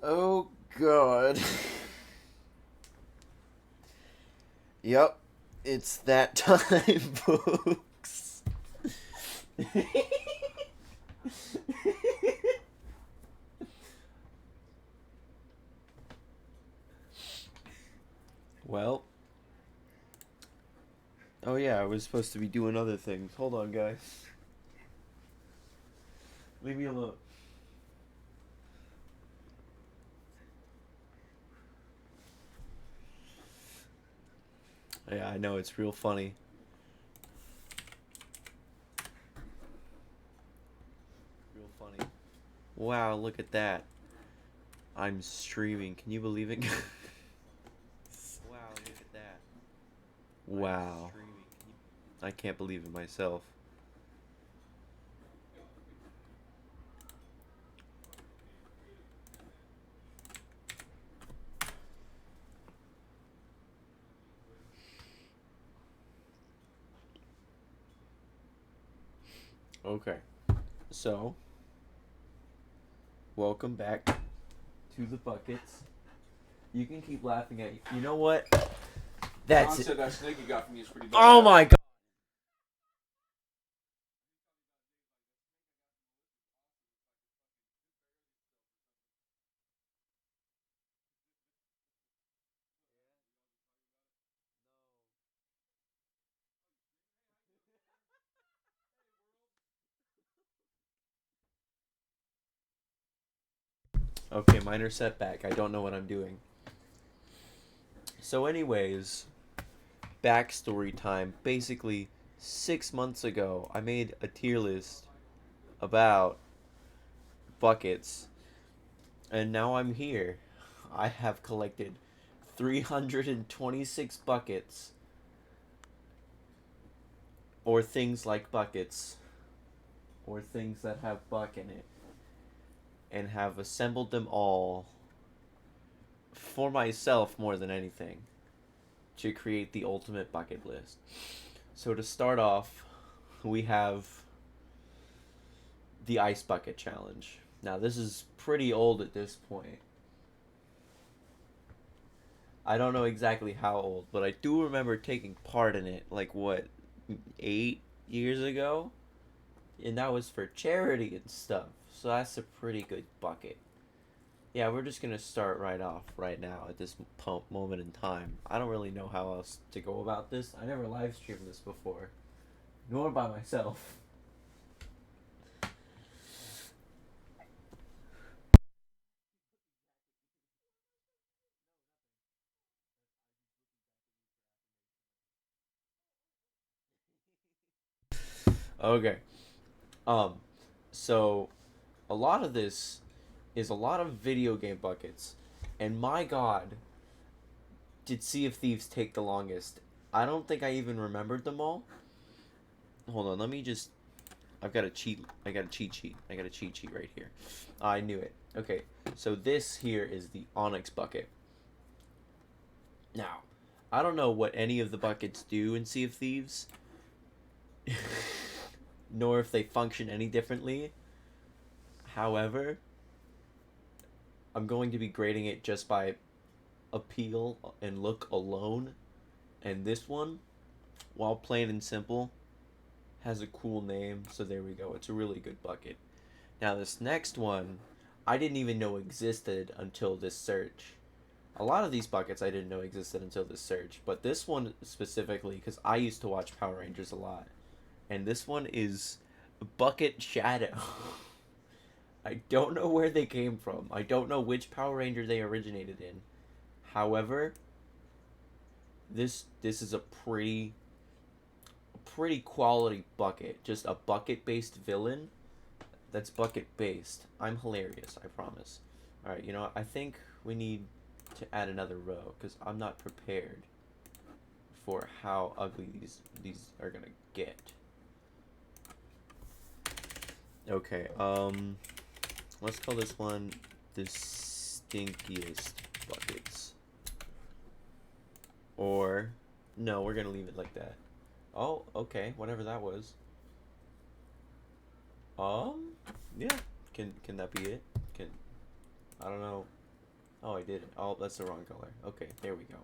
Oh god. Yep, it's that time, folks. Well, oh yeah, I was supposed to be doing other things. Hold on, guys. Leave me alone. Yeah, I know, it's real funny. Real funny. Wow, look at that. I'm streaming. Can you believe it? Wow, look at that. Wow. I can't believe it myself. Okay. So, welcome back to the buckets. You can keep laughing at you. You know what? That's John it. said that snake you got from me is pretty bad. Oh my god. Okay, minor setback. I don't know what I'm doing. So, anyways, backstory time. Basically, 6 months ago, I made a tier list about buckets, and now I'm here. I have collected 326 buckets, or things like buckets, or things that have buck in it, and have assembled them all for myself more than anything to create the ultimate bucket list. So to start off, we have the ice bucket challenge. Now this is pretty old at this point. I don't know exactly how old, but I do remember taking part in it like what 8 years ago, and that was for charity and stuff. So that's a pretty good bucket. Yeah, we're just gonna start right off right now at this moment in time. I don't really know how else to go about this. I never live streamed this before, nor by myself. Okay. Um, so a lot of this is a lot of video game buckets, and my God, did Sea of Thieves take the longest? I don't think I even remembered them all. Hold on, let me just. I've got a cheat. I got a cheat sheet. I got a cheat sheet right here. I knew it. Okay, so this here is the Onyx bucket. Now, I don't know what any of the buckets do in Sea of Thieves, nor if they function any differently. However, I'm going to be grading it just by appeal and look alone. And this one, while plain and simple, has a cool name, so there we go. It's a really good bucket. Now, this next one, I didn't even know existed until this search. A lot of these buckets I didn't know existed until this search, but this one specifically, because I used to watch Power Rangers a lot, and this one is Bucket Shadow. I don't know where they came from. I don't know which Power Ranger they originated in. However, this is a pretty quality bucket. Just a bucket based villain that's bucket based. I'm hilarious, I promise. Alright, you know what? I think we need to add another row because I'm not prepared for how ugly these are gonna get. Okay, let's call this one the stinkiest buckets. Or no, we're gonna leave it like that. Oh, okay, whatever that was. Um, yeah. Can that be it? Can I don't know. Oh, I did it. Oh, that's the wrong color. Okay, there we go.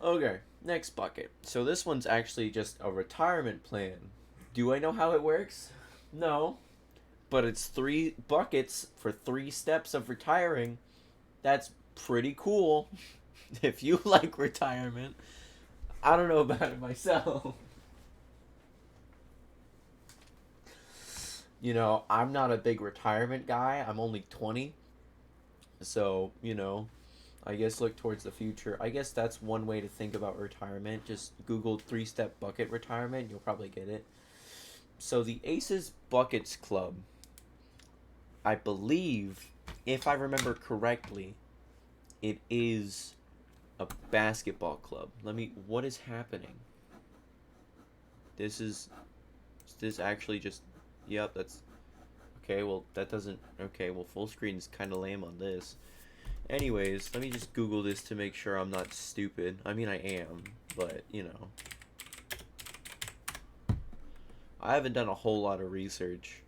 Okay, next bucket. So this one's actually just a retirement plan. Do I know how it works? No. But it's 3 buckets for 3 steps of retiring. That's pretty cool. If you like retirement, I don't know about it myself. I'm not a big retirement guy. I'm only 20. So, I guess look towards the future. I guess that's one way to think about retirement. Just Google 3 step bucket retirement. You'll probably get it. So, the Aces Buckets Club, I believe, if I remember correctly, it is a basketball club. What is happening? Is this actually just, yep, that's, okay, well, that doesn't, okay, well, full screen is kind of lame on this. Anyways, let me just Google this to make sure I'm not stupid. I mean, I am, but, I haven't done a whole lot of research.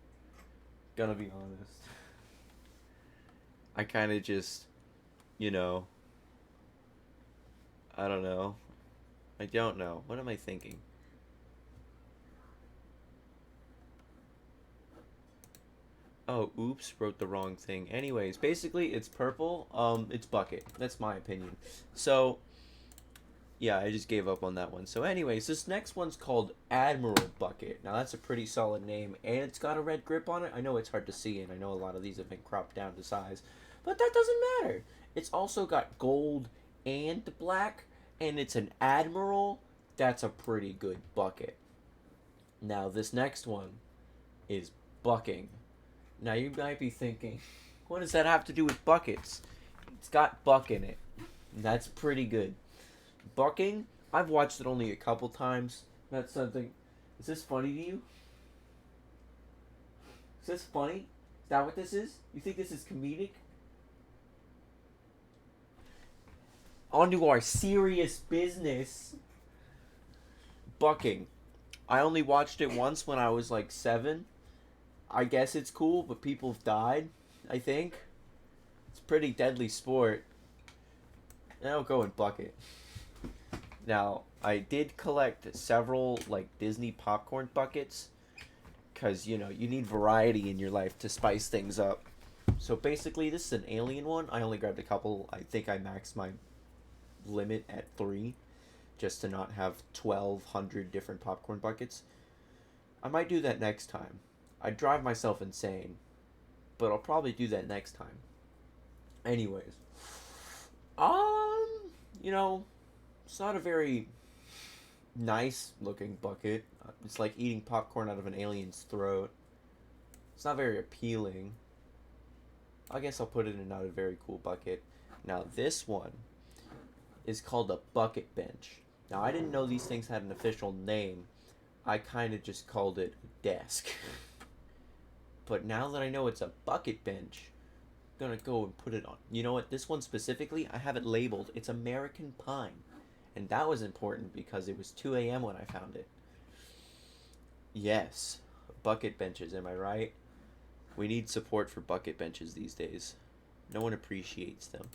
Gonna be honest. I kind of just, you know, I don't know. I don't know. What am I thinking? Oh, oops, wrote the wrong thing. Anyways, basically, it's purple. It's bucket. That's my opinion. So, yeah, I just gave up on that one. So, anyways, this next one's called Admiral Bucket. Now, that's a pretty solid name, and it's got a red grip on it. I know it's hard to see, and I know a lot of these have been cropped down to size, but that doesn't matter. It's also got gold and black, and it's an Admiral. That's a pretty good bucket. Now, this next one is bucking. Now you might be thinking, what does that have to do with buckets? It's got buck in it. And that's pretty good. Bucking, I've watched it only a couple times. That's something. Is this funny to you? Is this funny? Is that what this is? You think this is comedic? On to our serious business. Bucking. I only watched it once when I was like 7. I guess it's cool, but people have died, I think. It's a pretty deadly sport. I'll go and bucket. Now, I did collect several, like, Disney popcorn buckets. Because, you need variety in your life to spice things up. So, basically, this is an alien one. I only grabbed a couple. I think I maxed my limit at 3. Just to not have 1,200 different popcorn buckets. I might do that next time. I'd drive myself insane, but I'll probably do that next time. Anyways, it's not a very nice looking bucket. It's like eating popcorn out of an alien's throat. It's not very appealing. I guess I'll put it in not a very cool bucket. Now this one is called a bucket bench. Now I didn't know these things had an official name. I kind of just called it a desk. But now that I know it's a bucket bench, I'm gonna go and put it on. You know what? This one specifically, I have it labeled. It's American Pine. And that was important because it was 2 a.m. when I found it. Yes, bucket benches, am I right? We need support for bucket benches these days. No one appreciates them.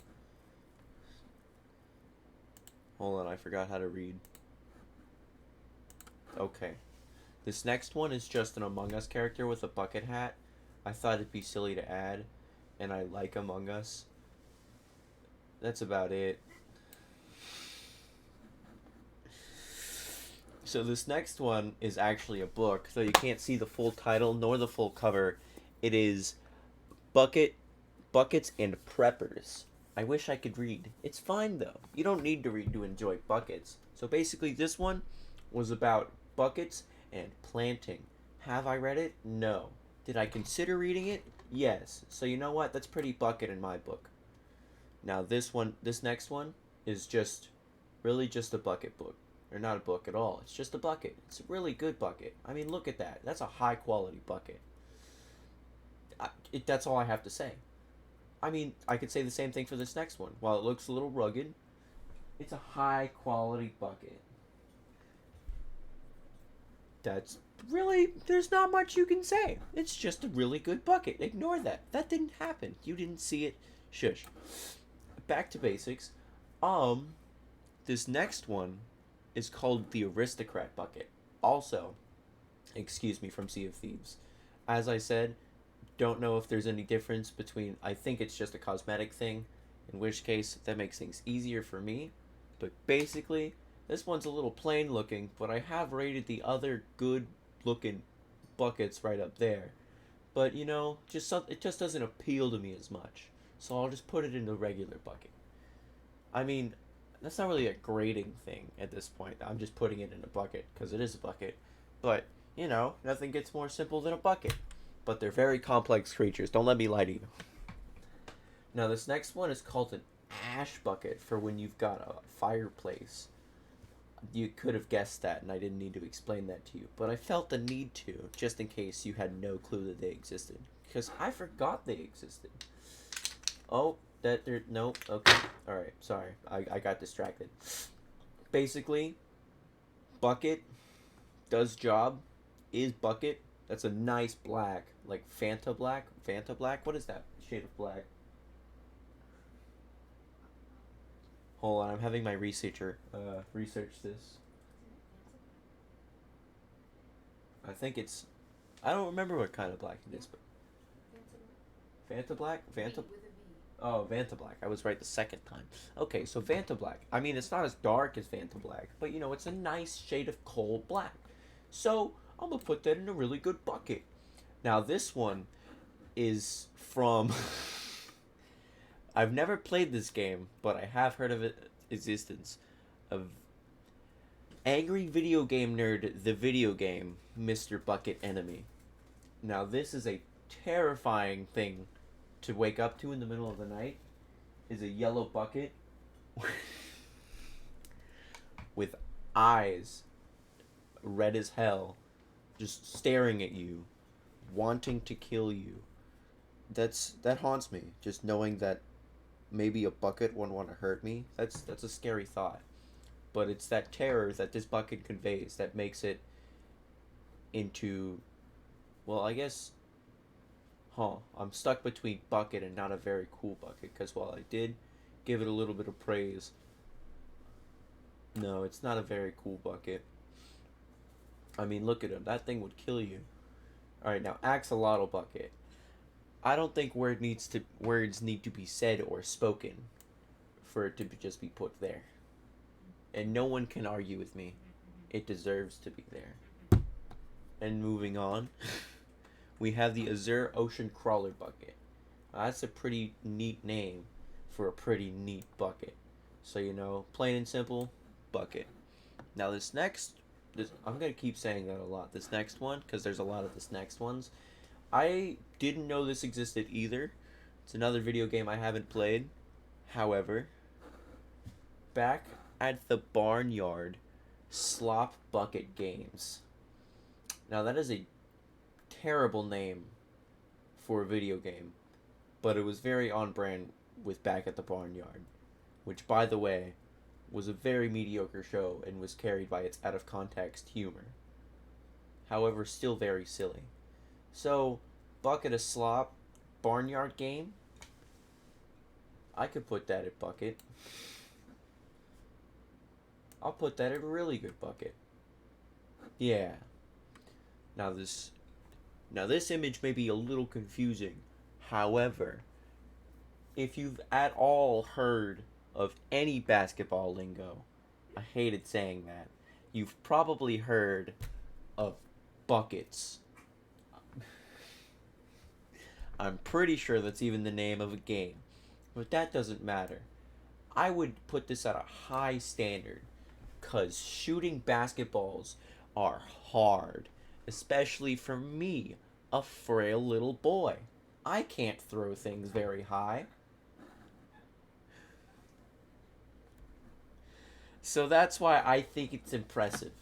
Hold on, I forgot how to read. Okay. This next one is just an Among Us character with a bucket hat. I thought it'd be silly to add, and I like Among Us. That's about it. So this next one is actually a book, though you can't see the full title nor the full cover. It is Buckets and Preppers. I wish I could read. It's fine though. You don't need to read to enjoy buckets. So basically this one was about buckets and planting. Have I read it? No. Did I consider reading it? Yes. So you know what? That's pretty bucket in my book. Now this next one is really just a bucket book. Or not a book at all. It's just a bucket. It's a really good bucket. I mean, look at that. That's a high quality bucket. That's all I have to say. I mean, I could say the same thing for this next one. While it looks a little rugged, it's a high quality bucket. That's really, there's not much you can say. It's just a really good bucket. Ignore that. That didn't happen. You didn't see it. Shush. Back to basics. This next one is called the Aristocrat Bucket. Also, excuse me from Sea of Thieves. As I said, don't know if there's any difference between. I think it's just a cosmetic thing, in which case that makes things easier for me. But basically, this one's a little plain looking, but I have rated the other good looking buckets right up there. But you know, it just doesn't appeal to me as much. So I'll just put it in the regular bucket. I mean, that's not really a grading thing at this point. I'm just putting it in a bucket because it is a bucket. But, you know, nothing gets more simple than a bucket. But they're very complex creatures. Don't let me lie to you. Now, this next one is called an ash bucket for when you've got a fireplace. You could have guessed that, and I didn't need to explain that to you. But I felt the need to, just in case you had no clue that they existed. Because I forgot they existed. Oh, nope, okay. Alright, sorry. I got distracted. Basically, bucket does job, is bucket. That's a nice black. Like Fanta black? Fanta black? What is that shade of black? Hold on, I'm having my researcher research this. I think it's. I don't remember what kind of black it is, but. Fanta black? Fanta. Oh, Vanta Black. I was right the second time. Okay, so Vanta Black. I mean, it's not as dark as Vanta Black, but you know, it's a nice shade of coal black. So, I'm gonna put that in a really good bucket. Now, this one is from. I've never played this game, but I have heard of its existence. Of Angry Video Game Nerd, the video game, Mr. Bucket Enemy. Now, this is a terrifying thing to wake up to in the middle of the night. Is a yellow bucket with eyes red as hell, just staring at you, wanting to kill you. That haunts me. Just knowing that maybe a bucket wouldn't want to hurt me. That's a scary thought. But it's that terror that this bucket conveys that makes it into, well, I guess, I'm stuck between bucket and not a very cool bucket, because while I did give it a little bit of praise, no, it's not a very cool bucket. I mean, look at him. That thing would kill you. Alright, now, axolotl bucket. I don't think words need to be said or spoken for it to just be put there. And no one can argue with me. It deserves to be there. And moving on, we have the Azure Ocean Crawler bucket. That's a pretty neat name for a pretty neat bucket. So, you know, plain and simple, bucket. Now I'm going to keep saying that a lot. This next one, because there's a lot of this next ones. I didn't know this existed either. It's another video game I haven't played. However, back at the Barnyard Slop Bucket Games. Now that is a terrible name for a video game, but it was very on brand with Back at the Barnyard, which, by the way, was a very mediocre show and was carried by its out-of-context humor. However, still very silly. So, Bucket of Slop, Barnyard game, I could put that at bucket. I'll put that at a really good bucket. Yeah. Now this image may be a little confusing. However, if you've at all heard of any basketball lingo, I hated saying that, you've probably heard of buckets. I'm pretty sure that's even the name of a game. But that doesn't matter. I would put this at a high standard, because shooting basketballs are hard. Especially for me, a frail little boy. I can't throw things very high. So that's why I think it's impressive.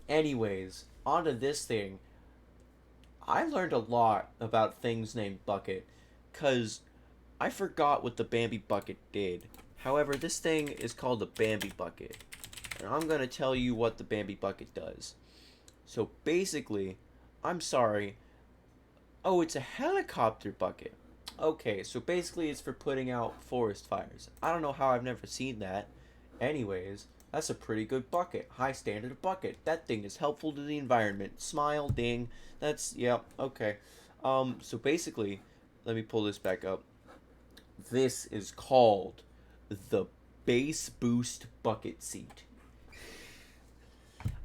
Anyways, onto this thing. I learned a lot about things named Bucket, because I forgot what the Bambi Bucket did. However, this thing is called the Bambi Bucket, and I'm going to tell you what the Bambi Bucket does. So basically, I'm sorry. Oh, it's a helicopter bucket. Okay, so basically it's for putting out forest fires. I don't know how I've never seen that. Anyways, that's a pretty good bucket. High standard bucket. That thing is helpful to the environment. Smile, ding. That's, yeah, okay. So basically, let me pull this back up. This is called the Base Boost Bucket Seat.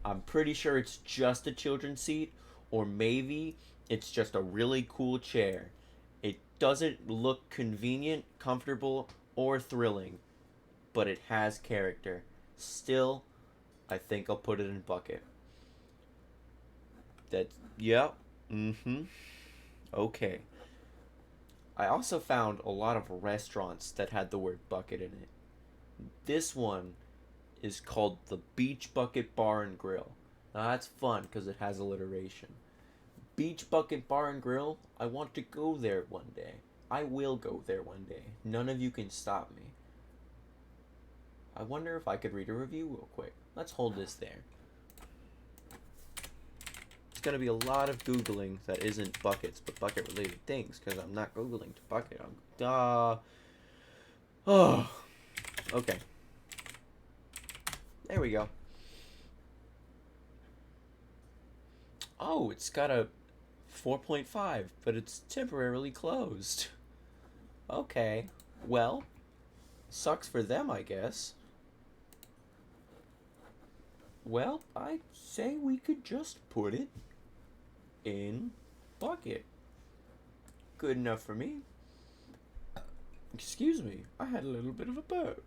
I'm pretty sure it's just a children's seat, or maybe it's just a really cool chair. It doesn't look convenient, comfortable, or thrilling, but it has character. Still, I think I'll put it in bucket. That's, yep, mm-hmm, okay. I also found a lot of restaurants that had the word bucket in it. This one is called the Beach Bucket Bar and Grill. Now that's fun because it has alliteration. Beach Bucket Bar and Grill, I want to go there one day. I will go there one day. None of you can stop me. I wonder if I could read a review real quick. Let's hold this there. It's going to be a lot of Googling that isn't buckets, but bucket related things, because I'm not Googling to bucket. Oh, okay. There we go. Oh, it's got a 4.5, but it's temporarily closed. Okay. Well, sucks for them, I guess. Well, I say we could just put it in bucket. Good enough for me. Excuse me, I had a little bit of a burp.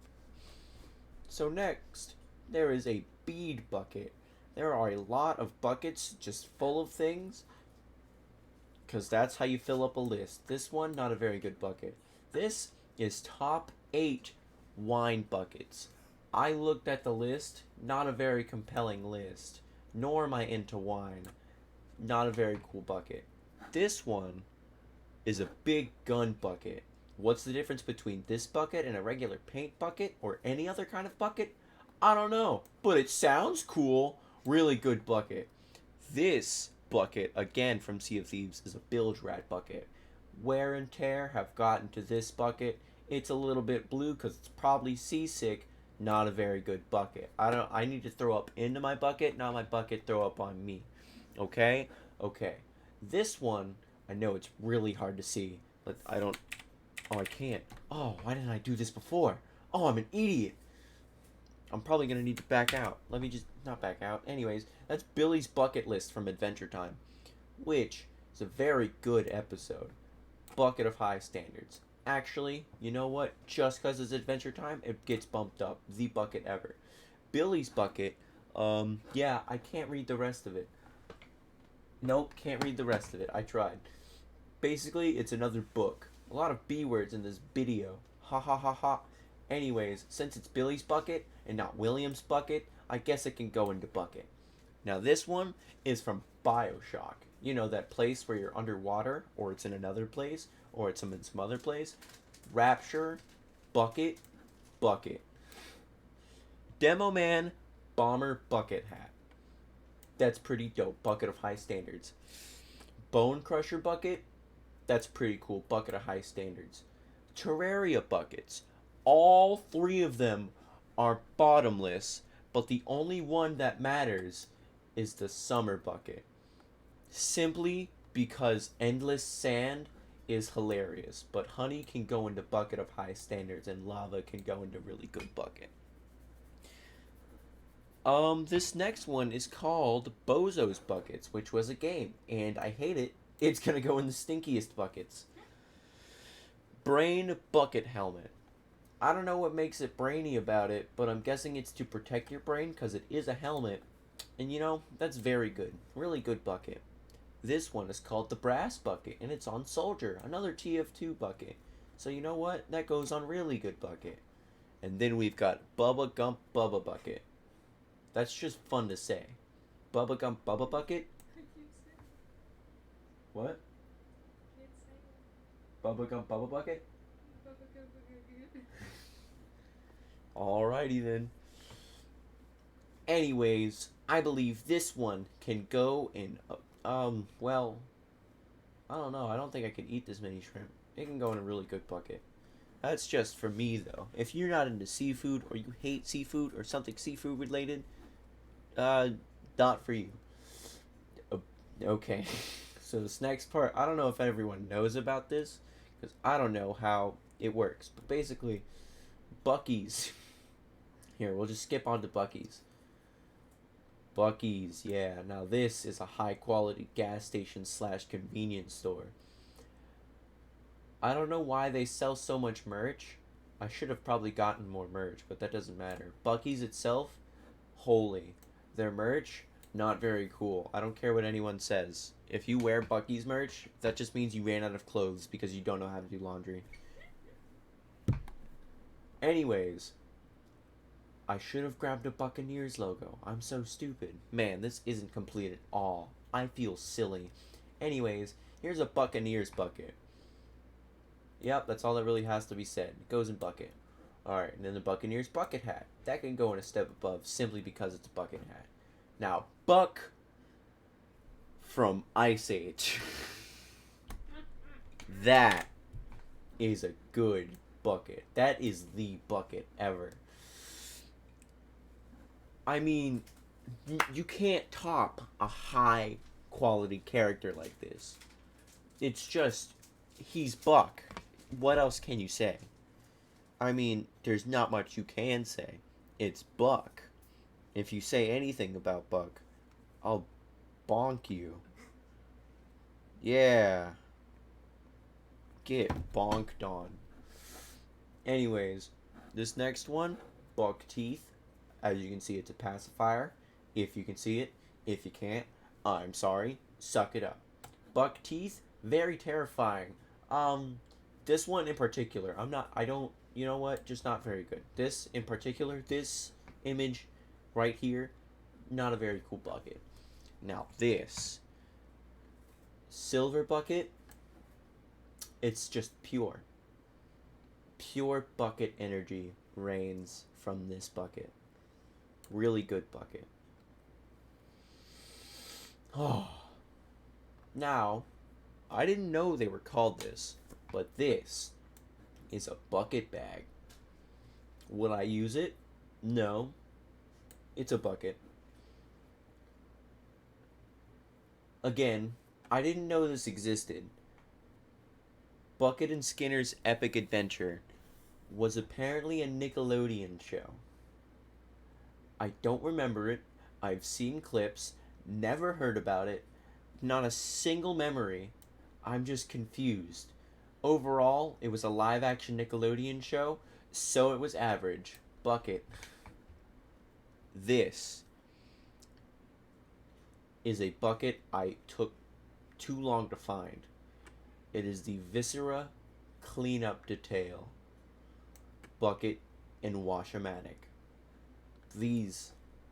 So next, there is a bead bucket. There are a lot of buckets just full of things, because that's how you fill up a list. This one, not a very good bucket. This is top 8 wine buckets. I looked at the list, not a very compelling list, nor am I into wine. Not a very cool bucket. This one is a big gun bucket. What's the difference between this bucket and a regular paint bucket or any other kind of bucket? I don't know, but it sounds cool. Really good bucket. This bucket, again from Sea of Thieves, is a bilge rat bucket. Wear and tear have gotten to this bucket. It's a little bit blue because it's probably seasick. Not a very good bucket. I need to throw up into my bucket, not my bucket throw up on me. Okay? Okay. This one, I know it's really hard to see, but I don't. Oh, I can't. Oh, why didn't I do this before? Oh, I'm an idiot. I'm probably going to need to back out. Let me just not back out. Anyways, that's Billy's Bucket List from Adventure Time, which is a very good episode. Bucket of high standards. Actually, you know what? Just because it's Adventure Time, it gets bumped up. The bucket ever. Billy's Bucket, yeah, I can't read the rest of it. Nope, can't read the rest of it. I tried. Basically, it's another book. A lot of B words in this video. Ha ha ha ha. Anyways, since it's Billy's bucket and not William's bucket, I guess it can go into bucket. Now this one is from BioShock. You know, that place where you're underwater, or it's in another place, or it's in some other place. Rapture, bucket, bucket. Demo Man, bomber bucket hat. That's pretty dope. Bucket of high standards. Bone Crusher bucket. That's pretty cool. Bucket of high standards. Terraria buckets. All 3 of them are bottomless, but the only one that matters is the summer bucket. Simply because endless sand is hilarious, but honey can go into bucket of high standards and lava can go into really good bucket. This next one is called Bozo's Buckets, which was a game, and I hate it. It's gonna go in the stinkiest buckets. Brain Bucket Helmet. I don't know what makes it brainy about it, but I'm guessing it's to protect your brain because it is a helmet. And you know, that's very good. Really good bucket. This one is called the Brass Bucket, and it's on Soldier, another TF2 bucket. So you know what? That goes on really good bucket. And then we've got Bubba Gump Bubba Bucket. That's just fun to say. Bubba Gump Bubba Bucket? What? Bubba Gump Bubba Bucket? Alrighty then. Anyways, I believe this one can go in, well, I don't know. I don't think I could eat this many shrimp. It can go in a really good bucket. That's just for me, though. If you're not into seafood, or you hate seafood, or something seafood related, uh, not for you. Okay. So this next part, I don't know if everyone knows about this, because I don't know how it works. But basically, Buc-ee's. Here, we'll just skip on to Buc-ee's. Buc-ee's, yeah. Now this is a high quality gas station slash convenience store. I don't know why they sell so much merch. I should have probably gotten more merch, but that doesn't matter. Buc-ee's itself, holy. Their merch, not very cool. I don't care what anyone says. If you wear Buc-ee's merch, that just means you ran out of clothes because you don't know how to do laundry. Anyways, I should have grabbed a Buccaneers logo. I'm so stupid. Man, this isn't complete at all. I feel silly. Anyways, here's a Buccaneers bucket. Yep, that's all that really has to be said. It goes in bucket. Alright, and then the Buccaneers bucket hat. That can go in a step above simply because it's a bucket hat. Now, Buck from Ice Age. That is a good bucket. That is the bucket ever. I mean, you can't top a high quality character like this. It's just, he's Buck. What else can you say? I mean, there's not much you can say. It's Buck. If you say anything about Buck, I'll bonk you. Yeah. Get bonked on. Anyways, this next one, Buck Teeth. As you can see, it's a pacifier. If you can see it. If you can't, I'm sorry. Suck it up. Buck Teeth, very terrifying. This one in particular, you know what? Just not very good. This in particular, this image right here, not a very cool bucket. Now this silver bucket, it's just pure. Pure bucket energy reigns from this bucket. Really good bucket. Oh. Now, I didn't know they were called this, but this is a bucket bag. Would I use it? No. It's a bucket. Again, I didn't know this existed. Bucket and Skinner's Epic Adventure was apparently a Nickelodeon show. I don't remember it. I've seen clips, never heard about it, not a single memory. I'm just confused. Overall, it was a live-action Nickelodeon show, so it was average. Bucket. This is a bucket I took too long to find. It is the Viscera Cleanup Detail bucket and Wash-O-Matic. These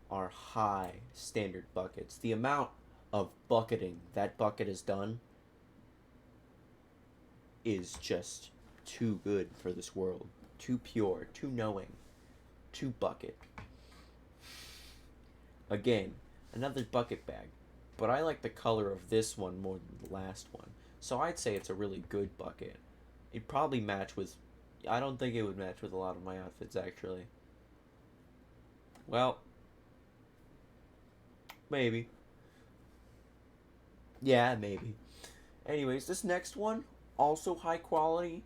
are high standard buckets. The amount of bucketing that bucket has done is just too good for this world. Too pure, too knowing, too bucket. Again, another bucket bag, but I like the color of this one more than the last one. So I'd say it's a really good bucket. It'd probably match with, I don't think it would match with a lot of my outfits actually. Well, maybe. Yeah, maybe. Anyways, this next one, also high quality,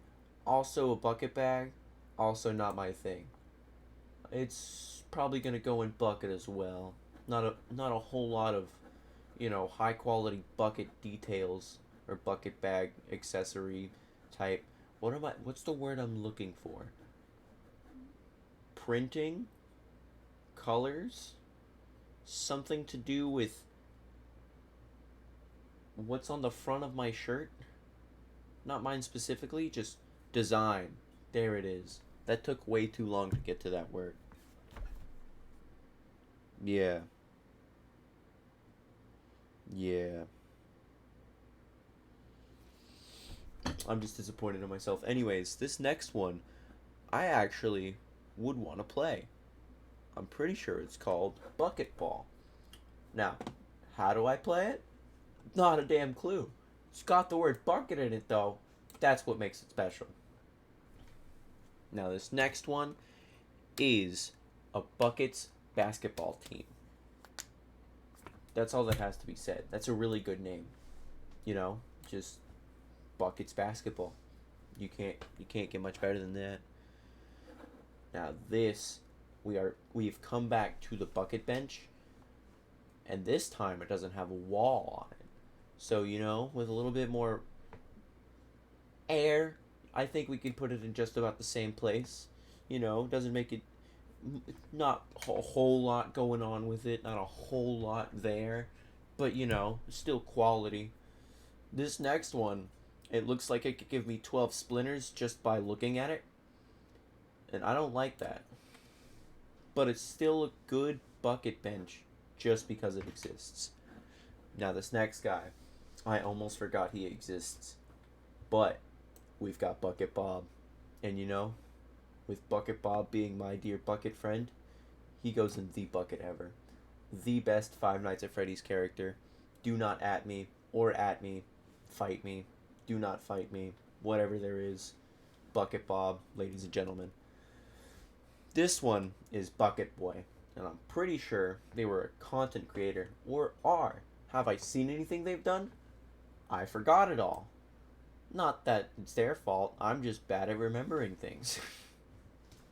also a bucket bag, also not my thing. It's probably gonna go in bucket as well. Not a whole lot of, high quality bucket details or bucket bag accessory type. What's the word I'm looking for? Printing? Colors? Something to do with what's on the front of my shirt? Not mine specifically, just design. There it is. That took way too long to get to that word. Yeah. Yeah. I'm just disappointed in myself. Anyways, this next one, I actually would want to play. I'm pretty sure it's called Bucket Ball. Now, how do I play it? Not a damn clue. It's got the word bucket in it, though. That's what makes it special. Now this next one is a Buckets basketball team. That's all that has to be said. That's a really good name. You know, just Buckets basketball. You can't get much better than that. Now this we've come back to the bucket bench, and this time it doesn't have a wall on it. So, you know, with a little bit more air, I think we can put it in just about the same place. You know, doesn't make it not a whole lot going on with it, not a whole lot there, but you know, still quality. This next one, it looks like it could give me 12 splinters just by looking at it, and I don't like that. But it's still a good bucket bench just because it exists. Now this next guy, I almost forgot he exists, but we've got Bucket Bob, and you know, with Bucket Bob being my dear bucket friend, he goes in the bucket ever. The best Five Nights at Freddy's character. Do not at me, or at me, fight me, do not fight me, whatever there is. Bucket Bob, ladies and gentlemen. This one is Bucket Boy, and I'm pretty sure they were a content creator, or are. Have I seen anything they've done? I forgot it all. Not that it's their fault, I'm just bad at remembering things.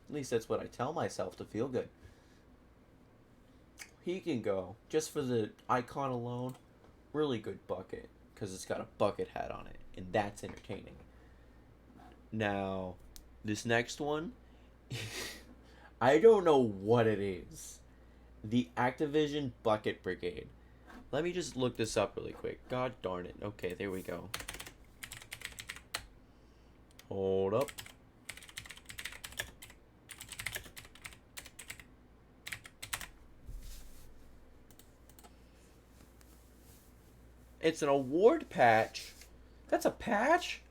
At least that's what I tell myself to feel good. He can go, just for the icon alone, really good bucket, because it's got a bucket hat on it, and that's entertaining. Now, this next one, I don't know what it is. The Activision Bucket Brigade. Let me just look this up really quick. God darn it. Okay, there we go. Hold up. It's an award patch. That's a patch?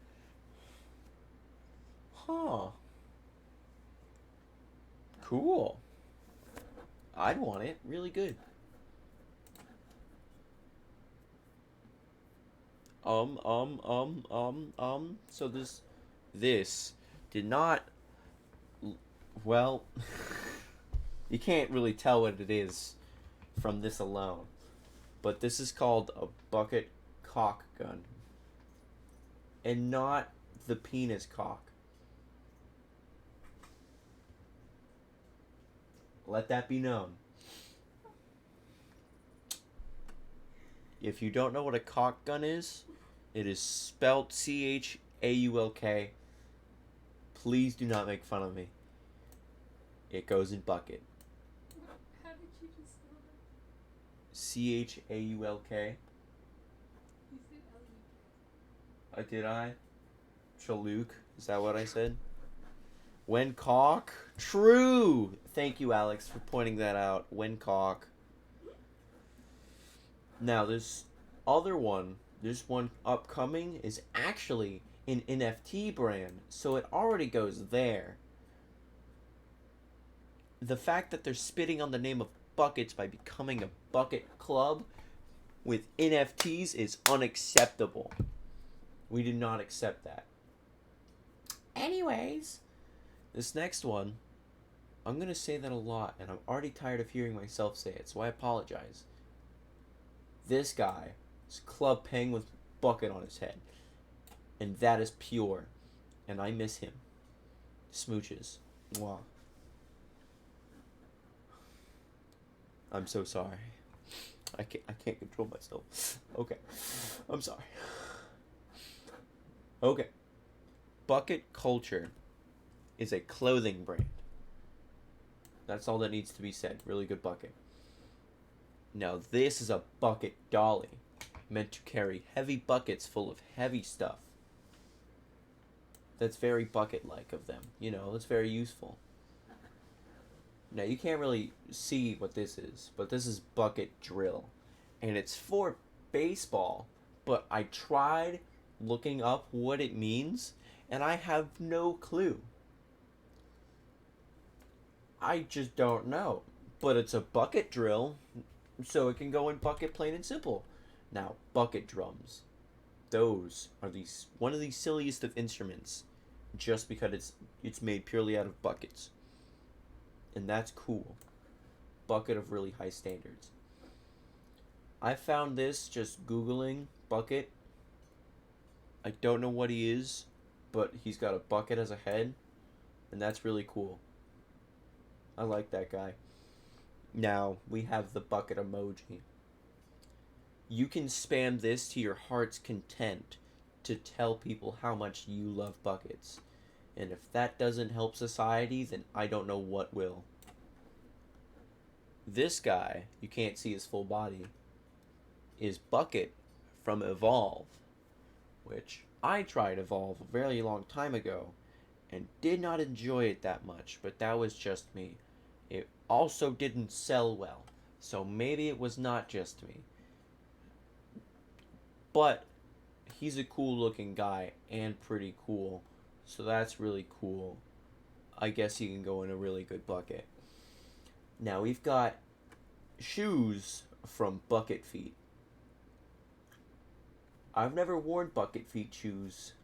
Huh. Cool. I'd want it. Really good. So this did not, well, you can't really tell what it is from this alone. But this is called a bucket cock gun. And not the penis cock. Let that be known. If you don't know what a cock gun is, it is spelt CHAULK. Please do not make fun of me. It goes in bucket. How did you just spell that? CHAULK. You said L-U-K. Did I? Chaluk. Is that what I said? When cock? True! Thank you, Alex, for pointing that out. When cock. Now, this one upcoming, is actually an NFT brand, so it already goes there. The fact that they're spitting on the name of buckets by becoming a bucket club with NFTs is unacceptable. We do not accept that. Anyways, this next one, I'm going to say that a lot, and I'm already tired of hearing myself say it, so I apologize. This guy is Club Peng with bucket on his head, and that is pure, and I miss him. Smooches. Mwah. I'm so sorry. I can't control myself. Okay. I'm sorry. Okay. Bucket Culture is a clothing brand. That's all that needs to be said. Really good bucket. Now this is a bucket dolly, meant to carry heavy buckets full of heavy stuff. That's very bucket-like of them. You know, it's very useful. Now you can't really see what this is, but this is bucket drill. And it's for baseball, but I tried looking up what it means, and I have no clue. I just don't know. But it's a bucket drill, so it can go in bucket plain and simple. Now, bucket drums. those are one of the silliest of instruments, just because it's made purely out of buckets, and that's cool. Bucket of really high standards. I found this just googling bucket. I don't know what he is, but he's got a bucket as a head, and that's really cool. I like that guy. Now we have the bucket emoji. You can spam this to your heart's content to tell people how much you love buckets. And if that doesn't help society, then I don't know what will. This guy, you can't see his full body, is Bucket from Evolve, which I tried Evolve a very long time ago and did not enjoy it that much, but that was just me. It also didn't sell well, so maybe it was not just me. But he's a cool looking guy and pretty cool, so that's really cool. I guess he can go in a really good bucket. Now we've got shoes from Bucket Feet. I've never worn Bucket Feet shoes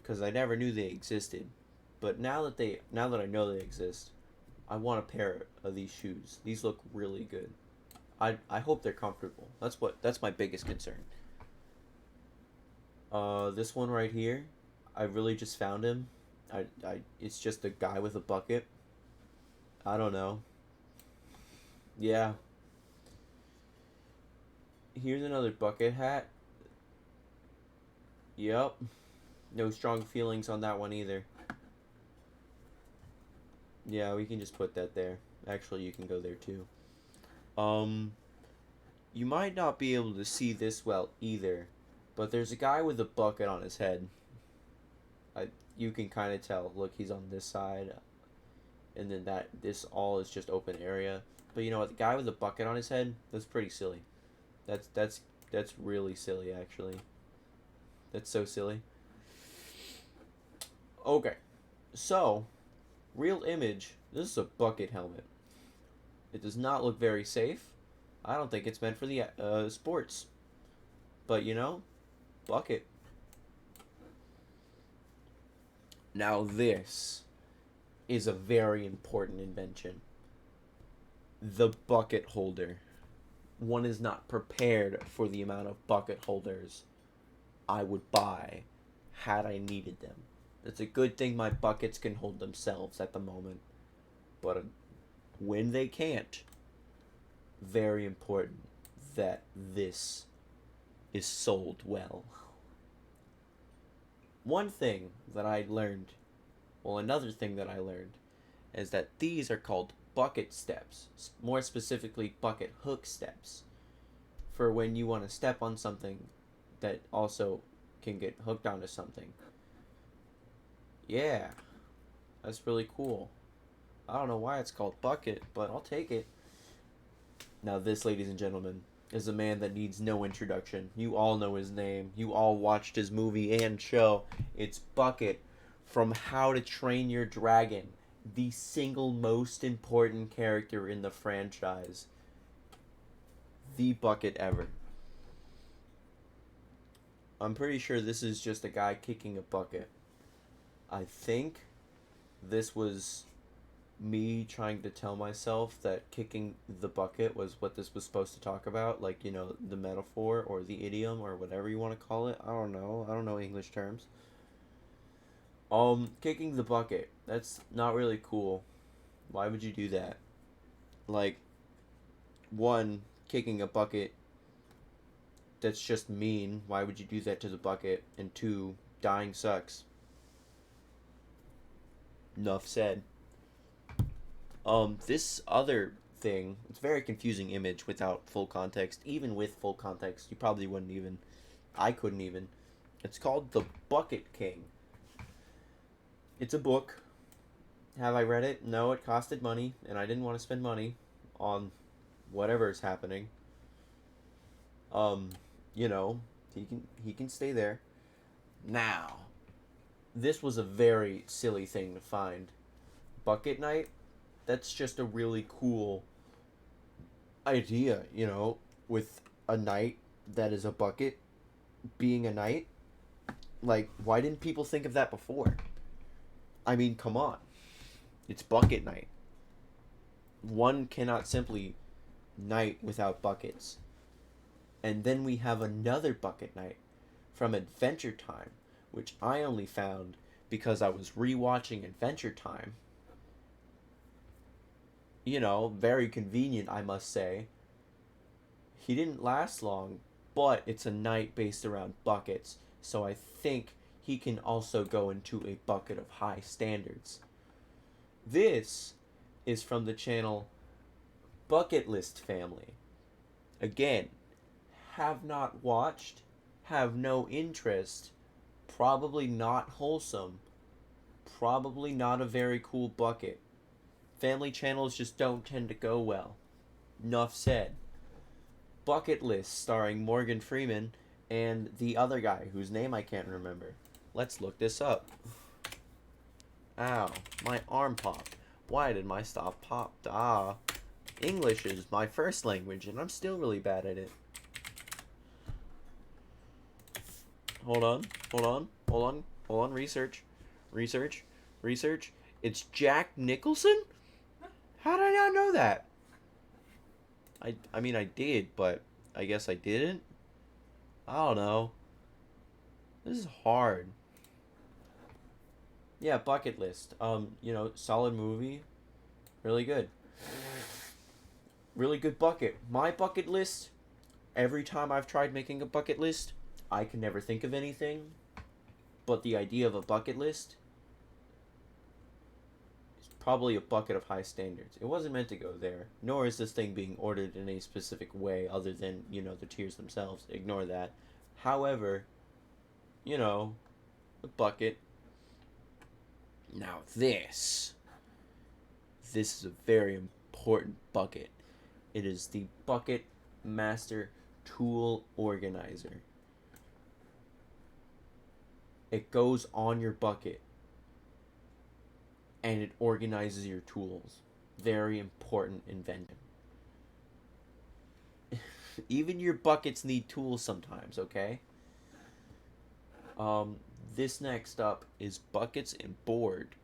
because I never knew they existed. But now that I know they exist, I want a pair of these shoes. These look really good. I hope they're comfortable. That's my biggest concern. This one right here, I really just found him. It's just a guy with a bucket. I don't know. Yeah. Here's another bucket hat. Yep. No strong feelings on that one either. Yeah, we can just put that there. Actually, you can go there too. You might not be able to see this well either, but there's a guy with a bucket on his head. You can kind of tell. Look, he's on this side, and then this all is just open area. But you know what? The guy with the bucket on his head, that's pretty silly. That's really silly, actually. That's so silly. Okay, so real image. This is a bucket helmet. It does not look very safe. I don't think it's meant for the sports. But you know, bucket. Now this is a very important invention. The bucket holder. One is not prepared for the amount of bucket holders I would buy had I needed them. It's a good thing my buckets can hold themselves at the moment. But when they can't, very important that this is sold well. Another thing that I learned is that these are called bucket steps, more specifically bucket hook steps, for when you want to step on something that also can get hooked onto something. Yeah, that's really cool. I don't know why it's called bucket, but I'll take it. Now this, ladies and gentlemen, is a man that needs no introduction. You all know his name. You all watched his movie and show. It's Bucket from How to Train Your Dragon, the single most important character in the franchise. The Bucket ever. I'm pretty sure this is just a guy kicking a bucket. I think this was me trying to tell myself that kicking the bucket was what this was supposed to talk about, like, you know, the metaphor or the idiom or whatever you want to call it. I don't know English terms. Kicking the bucket, that's not really cool. Why would you do that? Like, one, kicking a bucket, that's just mean. Why would you do that to the bucket? And two, dying sucks. Enough said. This other thing, it's a very confusing image without full context. Even with full context, you probably wouldn't even. I couldn't even. It's called The Bucket King. It's a book. Have I read it? No, it costed money, and I didn't want to spend money on whatever is happening. You know, he can stay there. Now, this was a very silly thing to find. Bucket night, that's just a really cool idea, you know, with a knight that is a bucket being a knight. Like, why didn't people think of that before? I mean, come on. It's bucket night. One cannot simply night without buckets. And then we have another bucket night from Adventure Time, which I only found because I was rewatching Adventure Time. You know, very convenient, I must say. He didn't last long, but it's a night based around buckets, so I think he can also go into a bucket of high standards. This is from the channel Bucket List Family. Again, have not watched, have no interest, probably not wholesome, probably not a very cool bucket. Family channels just don't tend to go well. Enough said. Bucket List starring Morgan Freeman and the other guy whose name I can't remember. Let's look this up. Ow, my arm popped. Why did my stop pop? Ah, English is my first language and I'm still really bad at it. Hold on, research. It's Jack Nicholson? How did I not know that? I mean, I did, but I guess I didn't. I don't know. This is hard. Yeah, Bucket List. Solid movie. Really good. Really good bucket. My bucket list, every time I've tried making a bucket list, I can never think of anything. But the idea of a bucket list is probably a bucket of high standards. It wasn't meant to go there, nor is this thing being ordered in a specific way other than, the tiers themselves. Ignore that. However, a bucket. Now this is a very important bucket. It is the Bucket Master Tool Organizer. It goes on your bucket and it organizes your tools. Very important invention. Even your buckets need tools sometimes, okay? This next up is Buckets and Boards,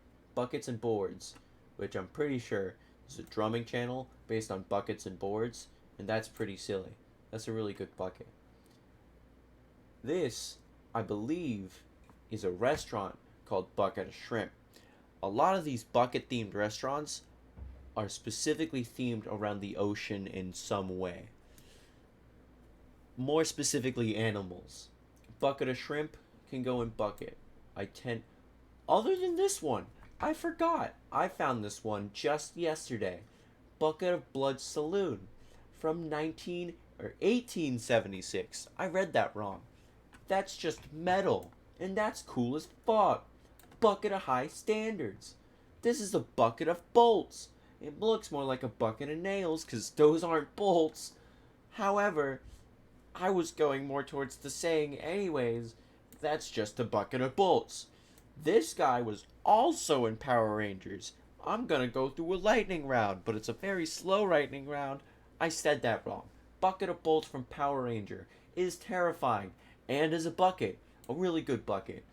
which I'm pretty sure is a drumming channel based on buckets and boards, and that's pretty silly. That's a really good bucket. This, I believe, is a restaurant called Bucket of Shrimp. A lot of these bucket themed restaurants are specifically themed around the ocean in some way. More specifically, animals. Bucket of Shrimp can go in bucket. Other than this one, I forgot. I found this one just yesterday. Bucket of Blood Saloon from 1876. I read that wrong. That's just metal, and that's cool as fuck. Bucket of High Standards. This is a bucket of bolts. It looks more like a bucket of nails because those aren't bolts. However, I was going more towards the saying anyways, that's just a bucket of bolts. This guy was also in Power Rangers. I'm gonna go through a lightning round, but it's a very slow lightning round. I said that wrong. Bucket of bolts from Power Ranger is terrifying and is a bucket. A really good bucket.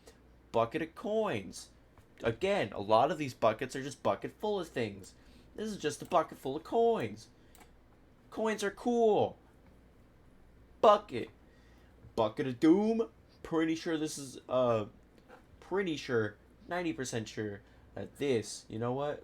Bucket of coins. Again, a lot of these buckets are just bucket full of things. This is just a bucket full of coins. Coins are cool. Bucket. Bucket of Doom. Pretty sure this is, 90% sure that this, you know what?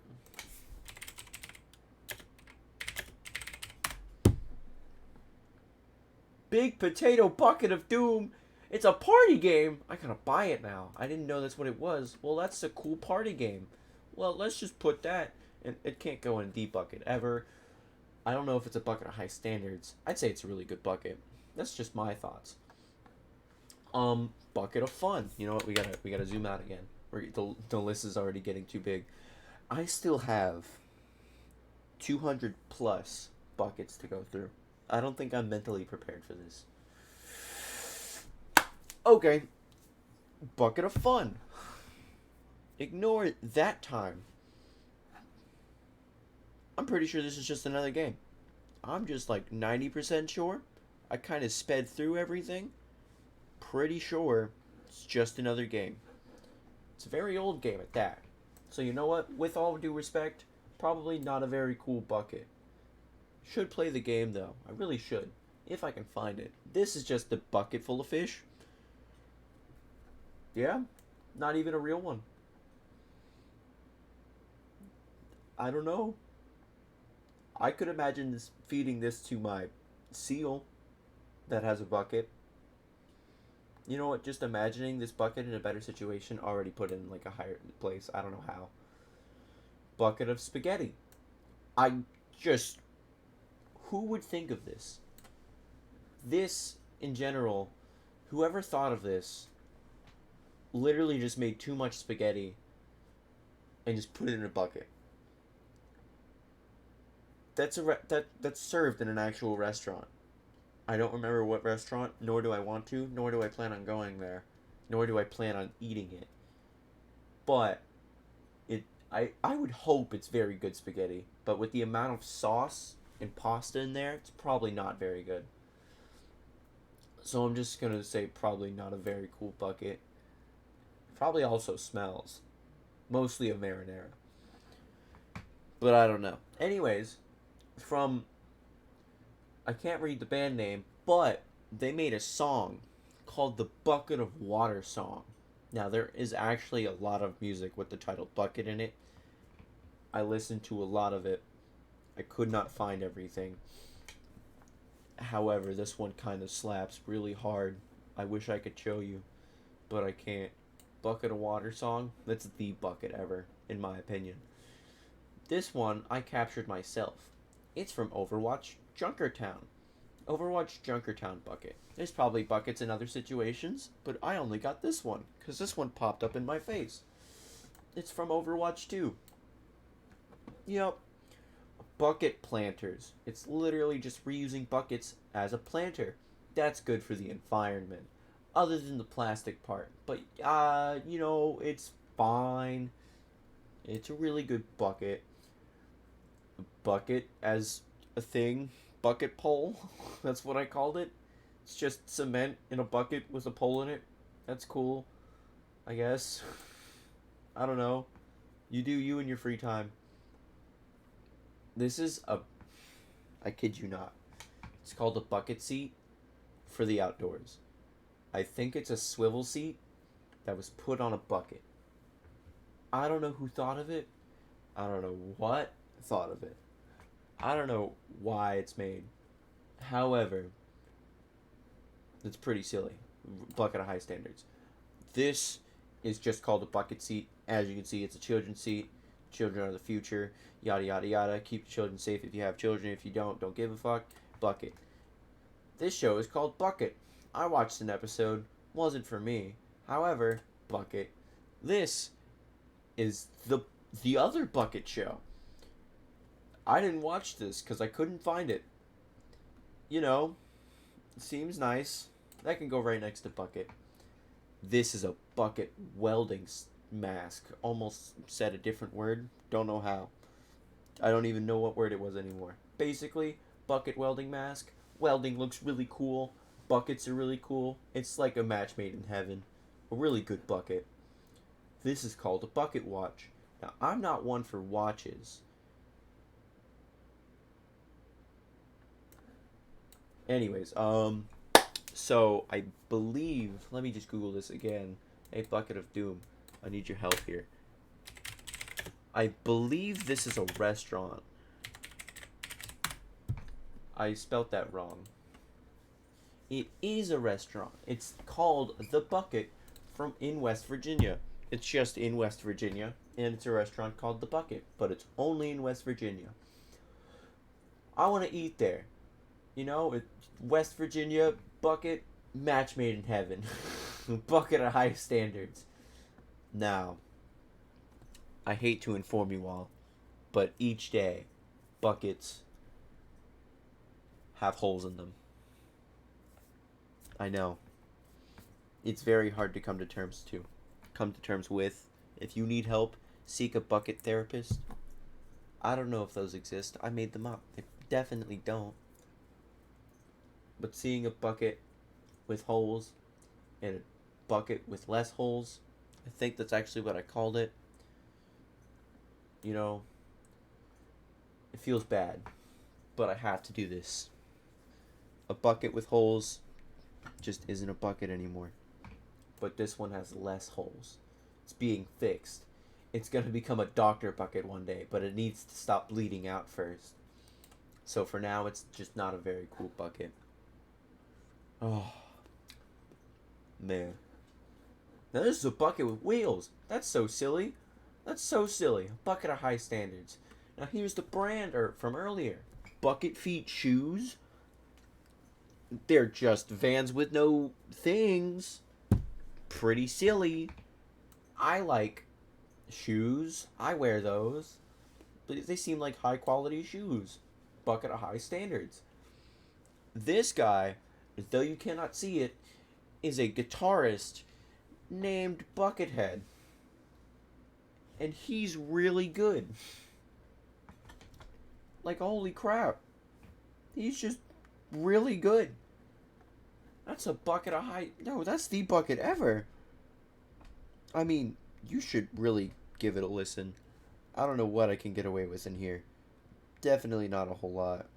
Big Potato Bucket of Doom. It's a party game. I gotta buy it now. I didn't know that's what it was. Well, that's a cool party game. Well, let's just put that. And it can't go in the bucket ever. I don't know if it's a bucket of high standards. I'd say it's a really good bucket. That's just my thoughts. Bucket of fun. You know what? We gotta zoom out again. The list is already getting too big. I still have 200 plus buckets to go through. I don't think I'm mentally prepared for this. Okay. Bucket of fun. Ignore that time. I'm pretty sure this is just another game. I'm just like 90% sure. I kind of sped through everything. Pretty sure It's just another game. It's a very old game at that. So you know what? With all due respect, probably not a very cool bucket. Should play the game though. I really should. If I can find it. This is just a bucket full of fish. Yeah, not even a real one. I don't know. I could imagine this feeding this to my seal that has a bucket. You know what? Just imagining this bucket in a better situation, already put in like a higher place. I don't know how. Bucket of spaghetti. I just. Who would think of this? This, in general, whoever thought of this literally just made too much spaghetti and just put it in a bucket. That's served in an actual restaurant. I don't remember what restaurant, nor do I want to, nor do I plan on going there, nor do I plan on eating it. But I would hope it's very good spaghetti, but with the amount of sauce and pasta in there, it's probably not very good. So I'm just gonna say probably not a very cool bucket. Probably also smells. Mostly of marinara. But I don't know. Anyways, from I can't read the band name, but they made a song called the Bucket of Water Song. Now there is actually a lot of music with the title Bucket in it. I listened to a lot of it. I could not find everything. However, this one kind of slaps really hard. I wish I could show you, but I can't. Bucket of Water Song, that's the bucket ever, in my opinion. This one I captured myself. It's from Overwatch Junkertown. Overwatch Junkertown bucket. There's probably buckets in other situations, but I only got this one, because this one popped up in my face. It's from Overwatch 2. Yep. Bucket planters. It's literally just reusing buckets as a planter. That's good for the environment. Other than the plastic part. But, it's fine. It's a really good bucket. Bucket as a thing. Bucket pole. That's what I called it. It's just cement in a bucket with a pole in it. That's cool. I guess. I don't know. You do you in your free time. This is I kid you not. It's called a bucket seat for the outdoors. I think it's a swivel seat that was put on a bucket. I don't know who thought of it. I don't know what thought of it. I don't know why it's made. However, it's pretty silly. Bucket of high standards. This is just called a bucket seat. As you can see, it's a children's seat. Children are the future. Yada yada yada. Keep your children safe if you have children. If you don't give a fuck. Bucket. This show is called Bucket. I watched an episode. Wasn't for me. However, Bucket. This is the other Bucket show. I didn't watch this because I couldn't find it. It seems nice. That can go right next to Bucket. This is a bucket welding mask. Almost said a different word. Don't know how. I don't even know what word it was anymore. Basically, bucket welding mask. Welding looks really cool. Buckets are really cool. It's like a match made in heaven. A really good bucket. This is called a bucket watch. Now, I'm not one for watches. Anyways, so I believe, let me just Google this again. A bucket of doom. I need your help here. I believe this is a restaurant. I spelt that wrong. It is a restaurant. It's called The Bucket in West Virginia. It's just in West Virginia, and it's a restaurant called The Bucket, but it's only in West Virginia. I want to eat there. West Virginia, Bucket, match made in heaven. Bucket of high standards. Now, I hate to inform you all, but each day, buckets have holes in them. I know. It's very hard to come to terms with. If you need help, seek a bucket therapist. I don't know if those exist. I made them up. They definitely don't. But seeing a bucket with holes and bucket with less holes. I think that's actually what I called it. You know, it feels bad, but I have to do this. A bucket with holes just isn't a bucket anymore. But this one has less holes. It's being fixed. It's going to become a doctor bucket one day, but it needs to stop bleeding out first. So for now, it's just not a very cool bucket. Oh, man. Now this is a bucket with wheels. That's so silly. That's so silly. A bucket of high standards. Now here's the brand from earlier. Bucket Feet shoes. They're just Vans with no things. Pretty silly. I like shoes. I wear those. They seem like high quality shoes. Bucket of high standards. This guy, though you cannot see it, is a guitarist named Buckethead. And he's really good. Like, holy crap. He's just really good. That's a bucket of high... No, that's the bucket ever. I mean, you should really give it a listen. I don't know what I can get away with in here. Definitely not a whole lot.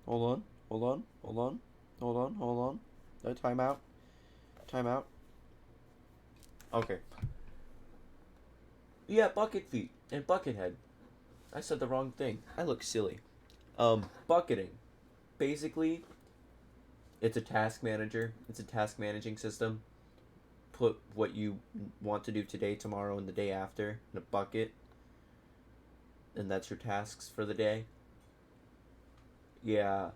Hold on, hold on, hold on, hold on, hold on. No, time out. Time out. Okay. Yeah, Bucket Feet and Buckethead. I said the wrong thing. I look silly. Bucketing. Basically, it's a task manager. It's a task managing system. Put what you want to do today, tomorrow, and the day after in a bucket. And that's your tasks for the day. Yeah.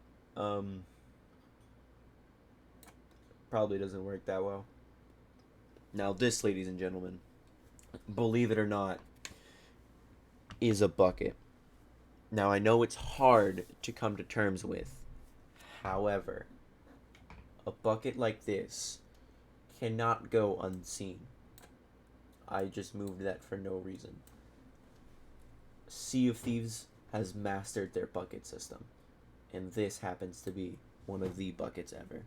Probably doesn't work that well. Now this, ladies and gentlemen, believe it or not, is a bucket. Now I know it's hard to come to terms with. However, a bucket like this cannot go unseen. I just moved that for no reason. Sea of Thieves has mastered their bucket system, and this happens to be one of the buckets ever.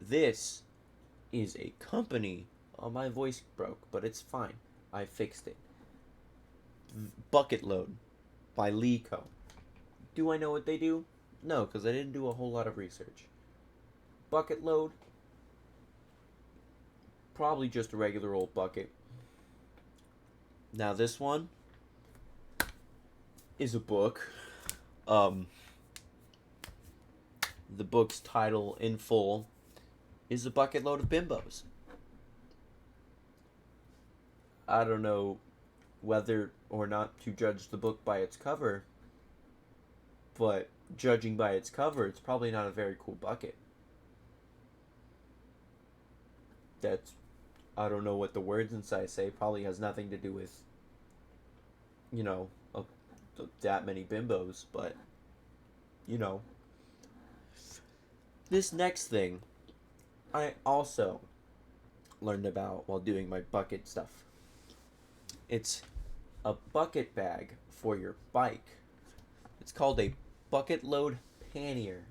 This is a company. Oh, my voice broke, but it's fine. I fixed it. Bucket Load by Leco. Do I know what they do? No, because I didn't do a whole lot of research. Bucket Load, probably just a regular old bucket. Now this one is a book. The book's title in full is A Bucket Load of Bimbos. I don't know whether or not to judge the book by its cover, but judging by its cover, it's probably not a very cool bucket. That's, I don't know what the words inside say, probably has nothing to do with, that many bimbos, but, This next thing, I also learned about while doing my bucket stuff. It's a bucket bag for your bike. It's called a bucket load pannier.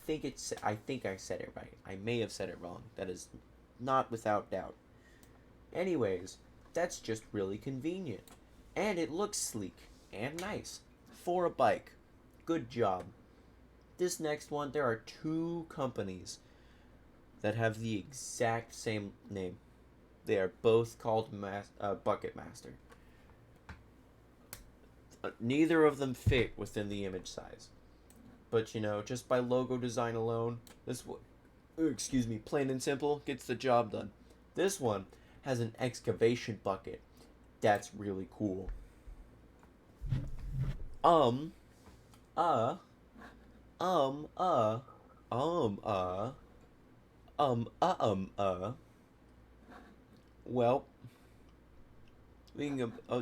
I think I said it right. I may have said it wrong. That is not without doubt. Anyways, that's just really convenient. And it looks sleek and nice for a bike. Good job. This next one, there are two companies that have the exact same name. They are both called Bucket Master. Neither of them fit within the image size. But, just by logo design alone, plain and simple, gets the job done. This one has an excavation bucket. That's really cool. Well,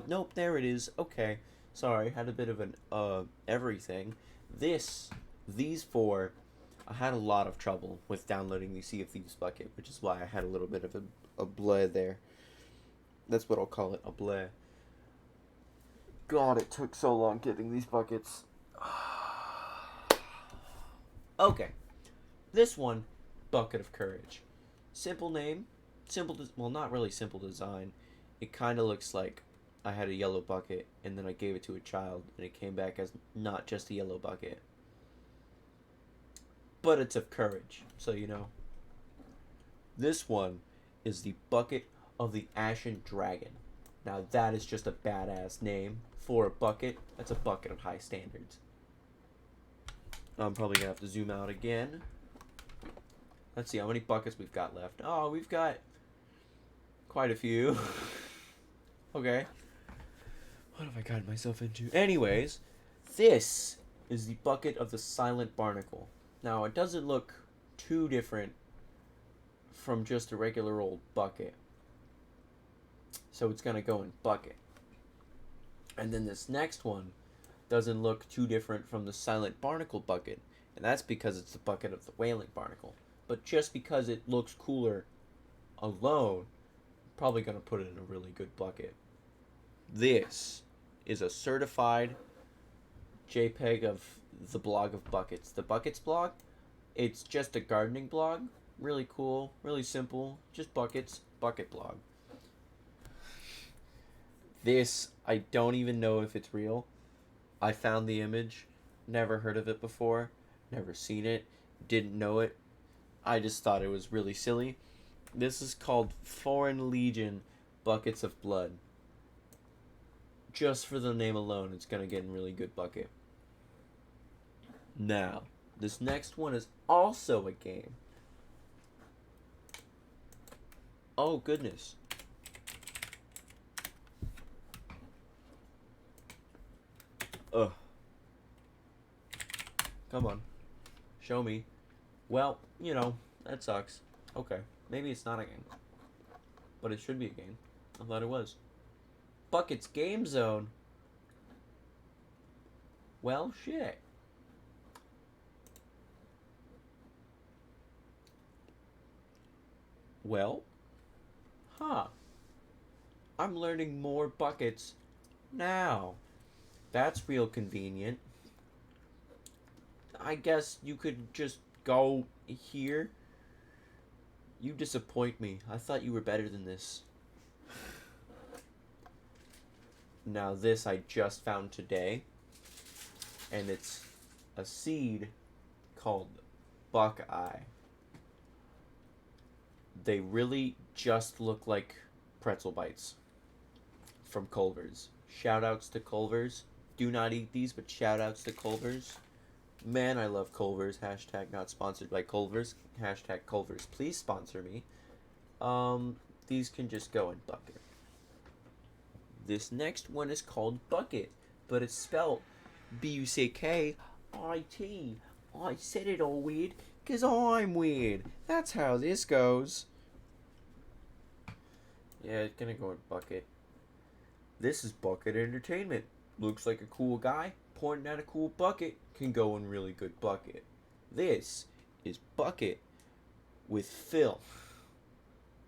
nope, there it is. Okay. Sorry, had a bit of an, everything. These four, I had a lot of trouble with downloading the Sea of Thieves bucket, which is why I had a little bit of a bleh there. That's what I'll call it, a bleh. God, it took so long getting these buckets. Okay. This one, Bucket of Courage. Simple name, well, not really simple design. It kind of looks like I had a yellow bucket and then I gave it to a child and it came back as not just a yellow bucket. But it's of courage, so you know. This one is the Bucket of the Ashen Dragon. Now that is just a badass name for a bucket. That's a bucket of high standards. I'm probably gonna have to zoom out again. Let's see how many buckets we've got left. Oh, we've got quite a few. Okay. What have I gotten myself into? Anyways, this is the Bucket of the Silent Barnacle. Now, it doesn't look too different from just a regular old bucket. So it's going to go in bucket. And then this next one doesn't look too different from the Silent Barnacle bucket. And that's because it's the Bucket of the Wailing Barnacle. But just because it looks cooler alone, I'm probably going to put it in a really good bucket. This is a certified JPEG of the blog of buckets. The Buckets blog, it's just a gardening blog. Really cool, really simple, just buckets, bucket blog. This, I don't even know if it's real. I found the image, never heard of it before, never seen it, didn't know it. I just thought it was really silly. This is called Foreign Legion Buckets of Blood. Just for the name alone, it's going to get a really good bucket. Now, this next one is also a game. Oh, goodness. Ugh. Come on. Show me. Well, you know, that sucks. Okay. Maybe it's not a game. But it should be a game. I thought it was. Buckets Game Zone. Well, shit. Well, I'm learning more buckets now. That's real convenient. I guess you could just go here. You disappoint me. I thought you were better than this. Now this I just found today, and it's a seed called Buckeye. They really just look like pretzel bites from Culver's. Shoutouts to Culver's. Do not eat these, but shoutouts to Culver's. Man, I love Culver's. Hashtag not sponsored by Culver's. Hashtag Culver's, please sponsor me. These can just go in bucket. This next one is called Bucket, but it's spelled Buckit. I said it all weird, because I'm weird. That's how this goes. Yeah, it's gonna go in bucket. This is Bucket Entertainment. Looks like a cool guy pointing at a cool bucket. Can go in really good bucket. This is Bucket with Phil.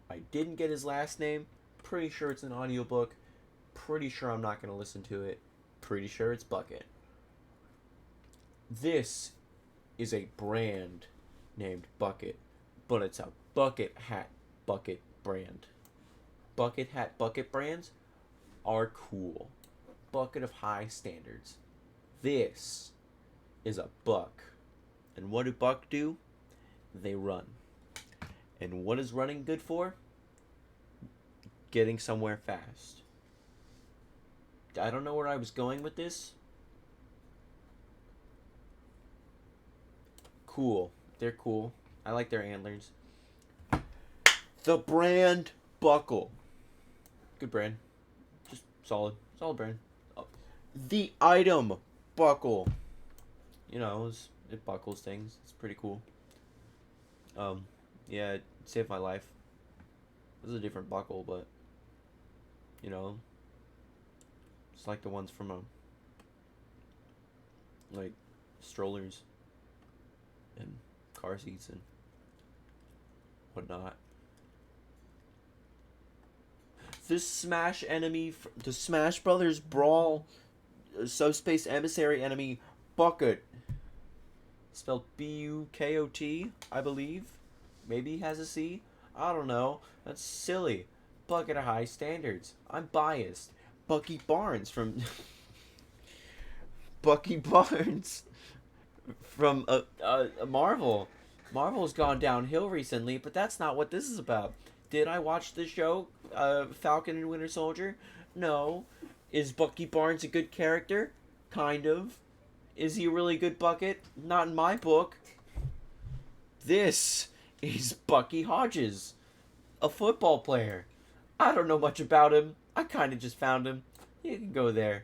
I didn't get his last name. Pretty sure it's an audiobook. Pretty sure I'm not going to listen to it. Pretty sure it's Bucket. This is a brand named Bucket, but it's a bucket hat bucket brand. Bucket hat bucket brands are cool. Bucket of high standards. This is a buck. And what do buck do? They run. And what is running good for? Getting somewhere fast. I don't know where I was going with this. Cool. They're cool. I like their antlers. The brand Buckle. Good brand. Just solid. Solid brand. The item Buckle. You know, it buckles things. It's pretty cool. Yeah, it saved my life. This is a different buckle, but you know, it's like the ones from like strollers and car seats and whatnot. This Smash enemy, the Smash Brothers Brawl Subspace Emissary enemy Bucket spelled Bukot, I believe. Maybe he has a C. I don't know. That's silly. Bucket of high standards. I'm biased. Bucky Barnes from Bucky Barnes from Marvel. Marvel's gone downhill recently, but that's not what this is about. Did I watch the show Falcon and Winter Soldier? No. Is Bucky Barnes a good character? Kind of. Is he a really good bucket? Not in my book. This is Bucky Hodges, a football player. I don't know much about him. I kind of just found him. You can go there.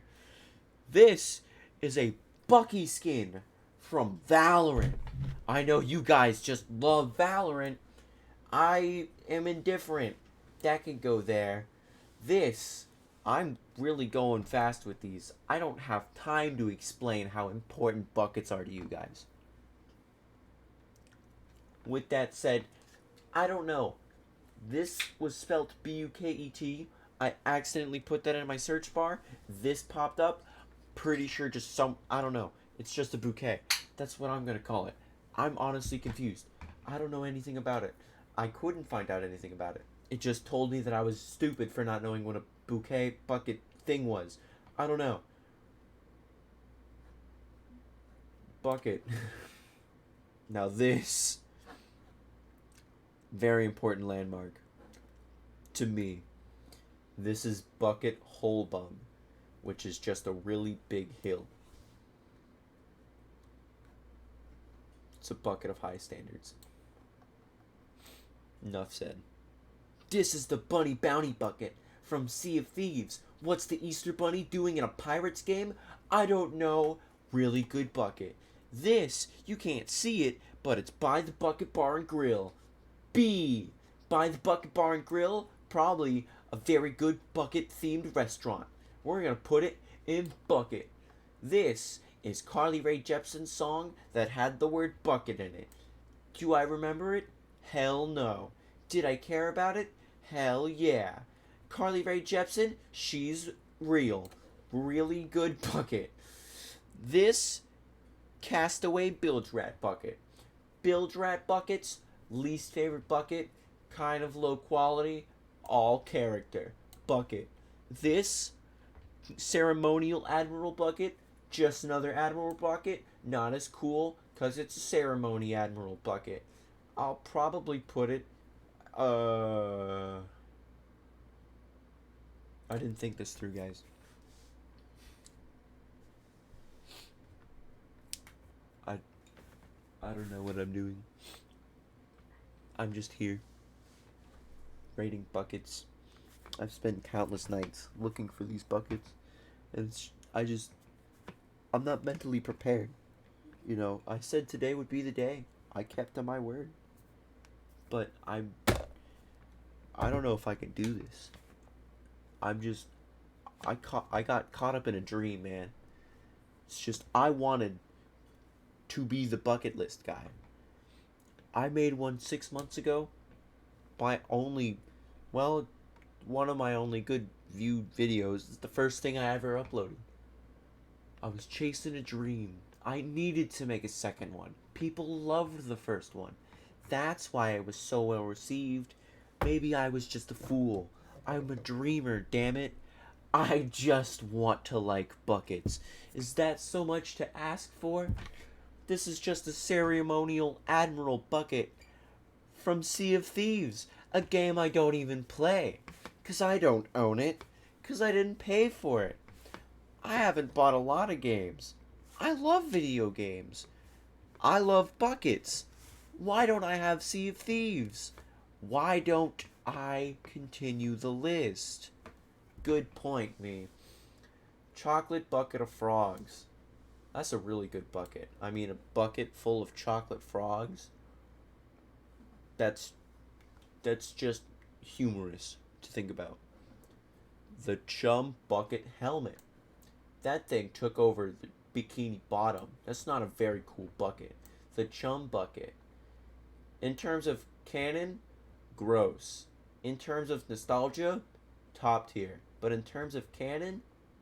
This is a Bucky skin from Valorant. I know you guys just love Valorant. I am indifferent. That can go there. This, I'm really going fast with these. I don't have time to explain how important buckets are to you guys. With that said, I don't know. This was spelled Buket. I accidentally put that in my search bar. This popped up. Pretty sure just I don't know. It's just a bouquet. That's what I'm going to call it. I'm honestly confused. I don't know anything about it. I couldn't find out anything about it. It just told me that I was stupid for not knowing what a bouquet bucket thing was. I don't know. Bucket. Now this, very important landmark to me. This is Bucket Hole Bum, which is just a really big hill. It's a bucket of high standards. Enough said. This is the Bunny Bounty Bucket from Sea of Thieves. What's the Easter Bunny doing in a Pirates game? I don't know. Really good bucket. This, you can't see it, but it's by the Bucket Bar and Grill. B, by the Bucket Bar and Grill, probably a very good bucket-themed restaurant. We're going to put it in bucket. This is Carly Rae Jepsen's song that had the word bucket in it. Do I remember it? Hell no. Did I care about it? Hell yeah. Carly Rae Jepsen, she's real. Really good bucket. This Castaway Bilge Rat bucket. Bilge Rat buckets, least favorite bucket, kind of low quality, all character bucket. This Ceremonial Admiral bucket, just another Admiral bucket, not as cool because it's a Ceremony Admiral bucket. I'll probably put it, I didn't think this through, guys. I don't know what I'm doing. I'm just here, rating buckets. I've spent countless nights looking for these buckets, and I'm not mentally prepared. You know, I said today would be the day. I kept to my word. But I don't know if I can do this. I got caught up in a dream, man. It's just, I wanted to be the bucket list guy. I made one 6 months ago. One of my only good viewed videos. It's the first thing I ever uploaded. I was chasing a dream. I needed to make a second one. People loved the first one. That's why it was so well received. Maybe I was just a fool. I'm a dreamer, damn it. I just want to like buckets. Is that so much to ask for? This is just a ceremonial Admiral bucket from Sea of Thieves, a game I don't even play. 'Cause I don't own it. 'Cause I didn't pay for it. I haven't bought a lot of games. I love video games. I love buckets. Why don't I have Sea of Thieves? Why don't I continue the list? Good point, me. Chocolate bucket of frogs. That's a really good bucket. I mean, a bucket full of chocolate frogs. That's just humorous to think about. The Chum bucket helmet. That thing took over the Bikini Bottom. That's not a very cool bucket. The Chum bucket. In terms of canon, gross. In terms of nostalgia, top tier. But in terms of canon,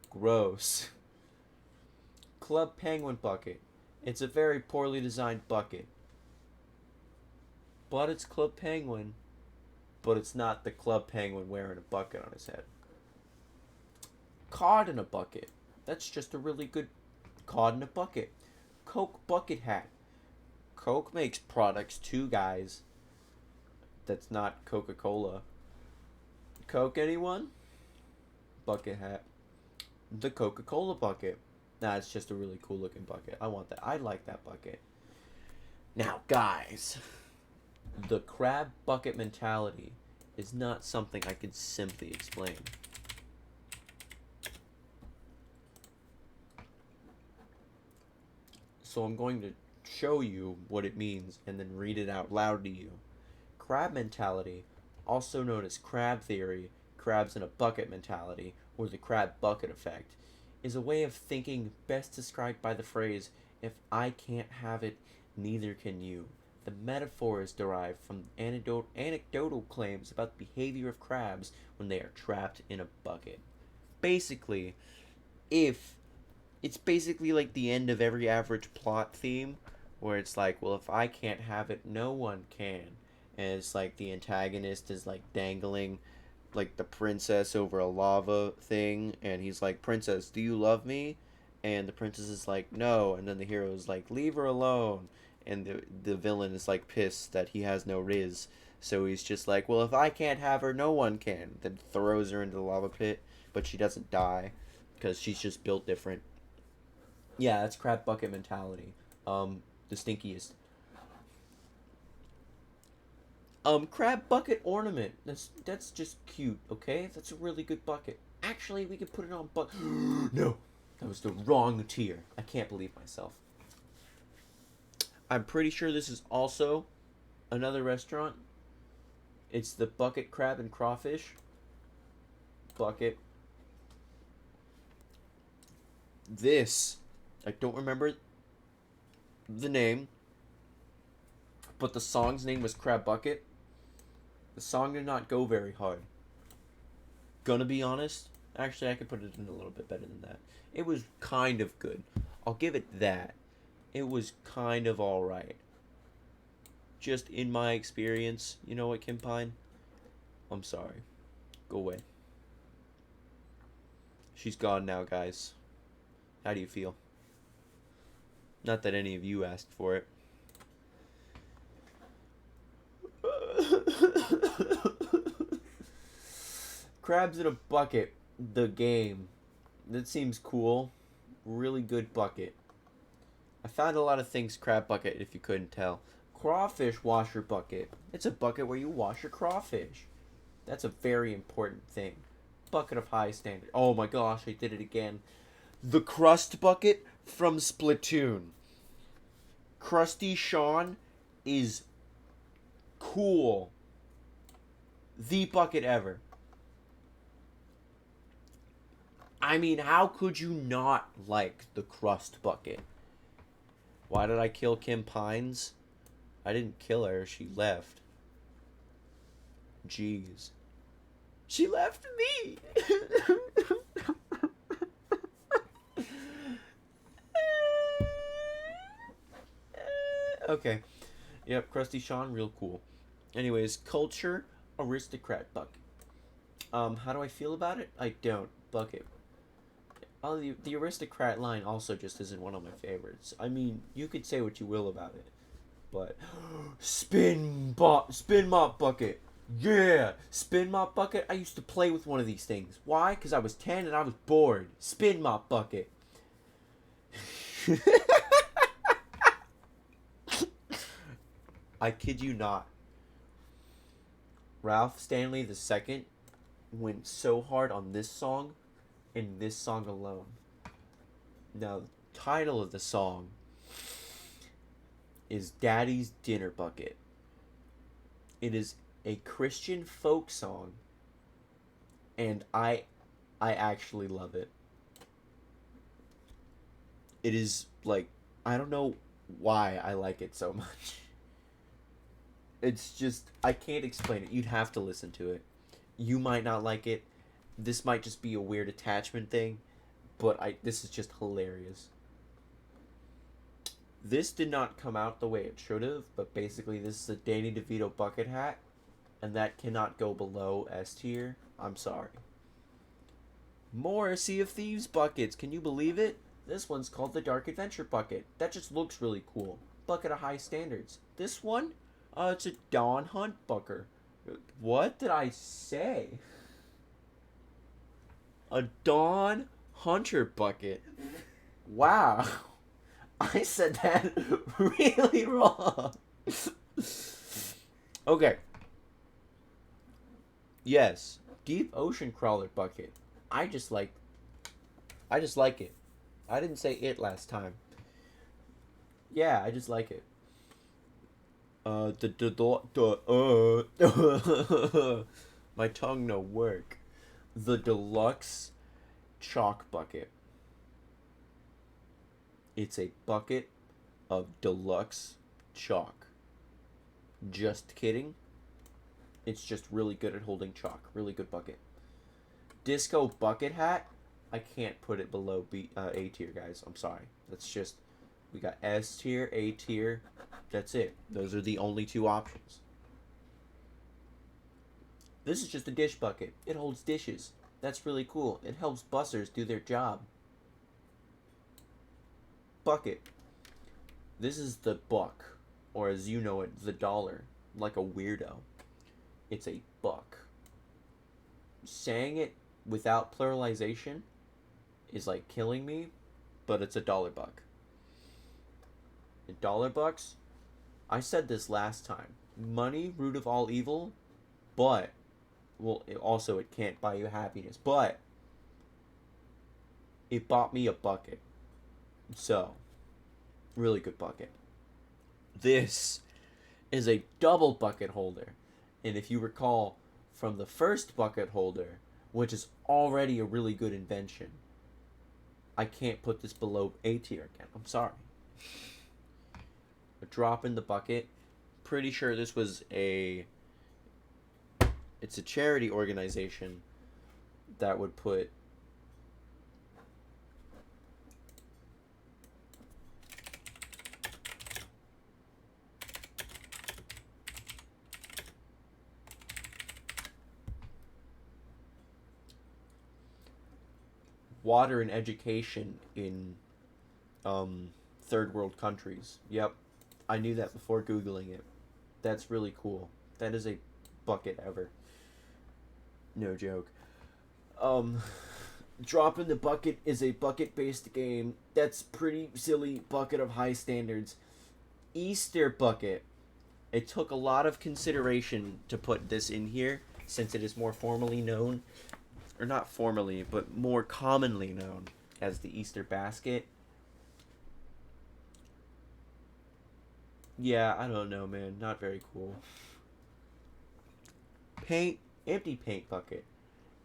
gross. Club Penguin bucket. It's a very poorly designed bucket. But it's Club Penguin. But it's not the Club Penguin wearing a bucket on his head. Cod in a bucket. That's just a really good cod in a bucket. Coke bucket hat. Coke makes products too, guys. That's not Coca-Cola. Coke, anyone? Bucket hat. The Coca-Cola bucket. Nah, it's just a really cool looking bucket. I want that. I like that bucket. Now, guys, the crab bucket mentality is not something I could simply explain. So I'm going to show you what it means and then read it out loud to you. Crab mentality, also known as crab theory, crabs in a bucket mentality, or the crab bucket effect, is a way of thinking best described by the phrase, if I can't have it, neither can you. The metaphor is derived from anecdotal claims about the behavior of crabs when they are trapped in a bucket. Basically, if it's basically like the end of every average plot theme, where it's like, well, if I can't have it, no one can. And it's like the antagonist is like dangling like the princess over a lava thing, and he's like, princess, do you love me? And the princess is like, no. And then the hero is like, leave her alone. And the villain is like pissed that he has no riz, so he's just like, well, if I can't have her, no one can. Then throws her into the lava pit, but she doesn't die because she's just built different. Yeah, that's crab bucket mentality. The stinkiest. Crab bucket ornament. That's just cute, okay? That's a really good bucket. Actually, we could put it on No, that was the wrong tier. I can't believe myself. I'm pretty sure this is also another restaurant. It's the bucket crab and crawfish. Bucket. This, I don't remember the name, but the song's name was Crab Bucket. The song did not go very hard. Gonna be honest, actually I could put it in a little bit better than that. It was kind of good. I'll give it that. It was kind of alright. Just in my experience, you know what, Kim Pine? I'm sorry. Go away. She's gone now, guys. How do you feel? Not that any of you asked for it. Crabs in a bucket. The game. That seems cool. Really good bucket. I found a lot of things crab bucket, if you couldn't tell. Crawfish washer bucket. It's a bucket where you wash your crawfish. That's a very important thing. Bucket of high standard. Oh my gosh, I did it again. The crust bucket from Splatoon. Krusty Sean is cool. The bucket ever. I mean, how could you not like the crust bucket? Why did I kill Kim Pines? I didn't kill her, she left. Jeez. She left me! Okay. Yep, Krusty Sean, real cool. Anyways, culture, aristocrat bucket. How do I feel about it? I don't. Bucket. Oh, the aristocrat line also just isn't one of my favorites. I mean, you could say what you will about it, but spin mop bucket. Yeah, spin mop bucket. I used to play with one of these things. Why? Because I was 10 and I was bored. Spin mop bucket. I kid you not. Ralph Stanley II went so hard on this song and this song alone. Now, the title of the song is Daddy's Dinner Bucket. It is a Christian folk song, and I actually love it. It is like, I don't know why I like it so much. It's just, I can't explain it. You'd have to listen to it. You might not like it. This might just be a weird attachment thing, but this is just hilarious. This did not come out the way it should have, but basically this is a Danny DeVito bucket hat, and that cannot go below S tier. I'm sorry. More Sea of Thieves buckets. Can you believe it? This one's called the Dark Adventure bucket. That just looks really cool. Bucket of high standards. This one, it's a Dawn Hunt bucket. What did I say? A Dawn Hunter bucket. Wow. I said that really wrong. Okay. Yes, Deep Ocean Crawler bucket. I just like it. I didn't say it last time. Yeah, I just like it. My tongue no work. The deluxe chalk bucket. It's a bucket of deluxe chalk. Just kidding. It's just really good at holding chalk. Really good bucket. Disco bucket hat. I can't put it below A tier, guys. I'm sorry. That's just, we got S tier, A tier. That's it. Those are the only two options. This is just a dish bucket. It holds dishes. That's really cool. It helps bussers do their job. Bucket. This is the buck, or as you know it, the dollar, like a weirdo. It's a buck. Saying it without pluralization is like killing me, but it's a dollar buck. Dollar bucks, I said this last time. Money, root of all evil, but, well, it can't buy you happiness, but it bought me a bucket. So, really good bucket. This is a double bucket holder. And if you recall from the first bucket holder, which is already a really good invention, I can't put this below A tier again. I'm sorry. A drop in the bucket. Pretty sure this was it's a charity organization that would put water and education in third world countries. Yep. I knew that before Googling it. That's really cool. That is a bucket ever. No joke. Drop in the Bucket is a bucket-based game that's pretty silly. Bucket of high standards. Easter bucket. It took a lot of consideration to put this in here since it is more formally known, or not formally, but more commonly known as the Easter basket. Yeah, I don't know, man. Not very cool. Empty paint bucket.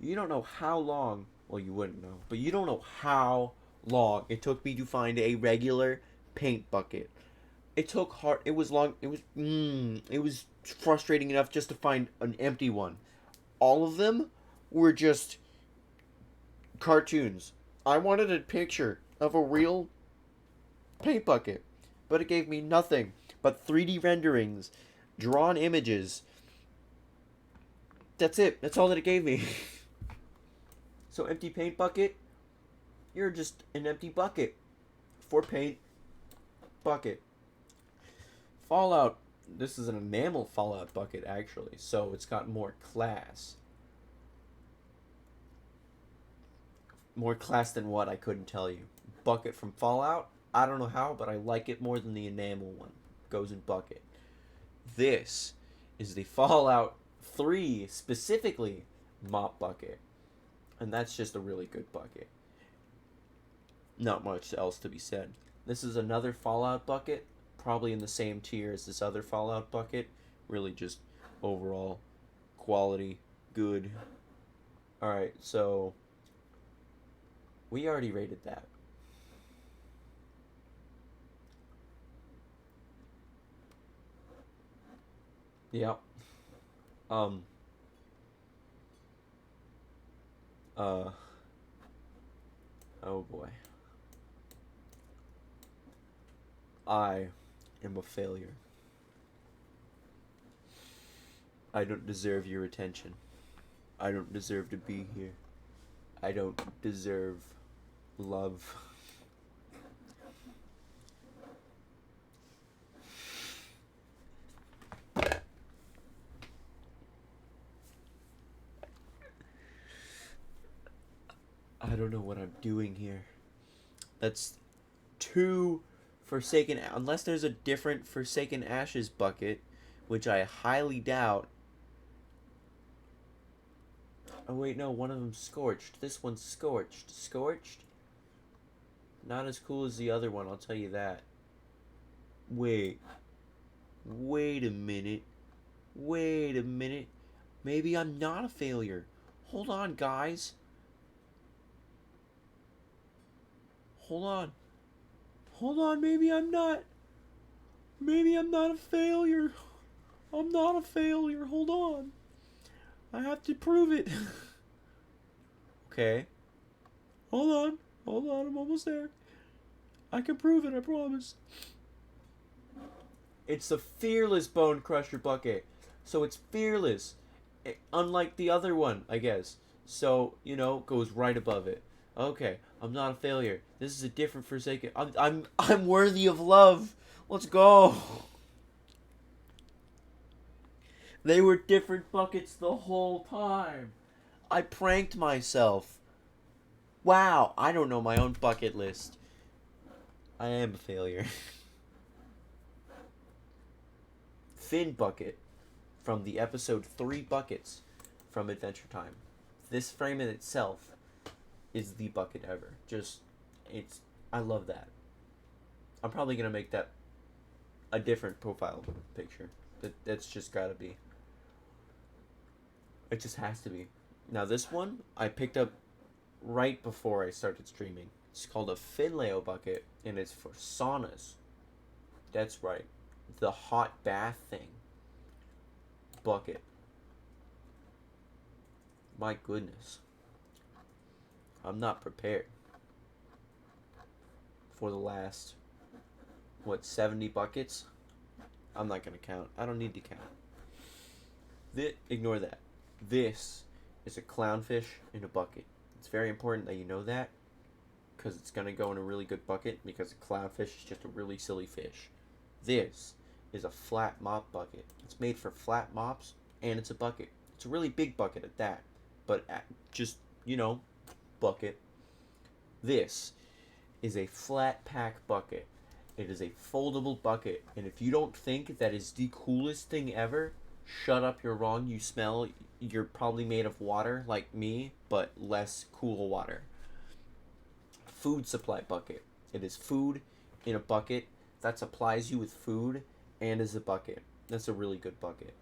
You don't know how long, well, you wouldn't know, but you don't know how long it took me to find a regular paint bucket. It took hard, it was long, it was frustrating enough just to find an empty one. All of them were just cartoons. I wanted a picture of a real paint bucket, but it gave me nothing but 3D renderings, drawn images. That's it. That's all that it gave me. So empty paint bucket, you're just an empty bucket for paint bucket. Fallout, this is an enamel Fallout bucket actually, so it's got more class. More class than what, I couldn't tell you. Bucket from Fallout, I don't know how, but I like it more than the enamel one. Goes in bucket. This is the Fallout 3 specifically mop bucket, and that's just a really good bucket. Not much else to be said. This is another Fallout bucket, probably in the same tier as this other Fallout bucket. Really just overall quality, good. Alright, so we already rated that. Yep. Um. Oh boy. I am a failure. I don't deserve your attention. I don't deserve to be here. I don't deserve love. I don't know what I'm doing here. That's two Forsaken... Unless there's a different Forsaken Ashes bucket, which I highly doubt. Oh wait, no, one of them's Scorched. This one's Scorched. Scorched? Not as cool as the other one, I'll tell you that. Wait. Wait a minute. Wait a minute. Maybe I'm not a failure. Hold on, guys. Hold on. Hold on, maybe I'm not. Maybe I'm not a failure. I'm not a failure. Hold on. I have to prove it. Okay. Hold on. Hold on, I'm almost there. I can prove it, I promise. It's the Fearless Bone Crusher bucket. So it's fearless. Unlike the other one, I guess. So, goes right above it. Okay, I'm not a failure. This is a different Forsaken. I'm worthy of love. Let's go. They were different buckets the whole time. I pranked myself. Wow, I don't know my own bucket list. I am a failure. Fin bucket from the episode 3 buckets from Adventure Time. This frame in itself is the bucket ever. I love that. I'm probably going to make that a different profile picture. That's just got to be. It just has to be. Now this one I picked up right before I started streaming. It's called a Finlay bucket, and it's for saunas. That's right. The hot bath thing. Bucket. My goodness. I'm not prepared. For the last, 70 buckets? I'm not going to count. I don't need to count. Ignore that. This is a clownfish in a bucket. It's very important that you know that, because it's going to go in a really good bucket, because a clownfish is just a really silly fish. This is a flat mop bucket. It's made for flat mops, and it's a bucket. It's a really big bucket at that, but just, bucket. This is a flat pack bucket. It is a foldable bucket, and if you don't think that is the coolest thing ever, shut up, you're wrong. You're probably made of water like me, but less cool water. Food supply bucket. It is food in a bucket that supplies you with food and is a bucket. That's a really good bucket.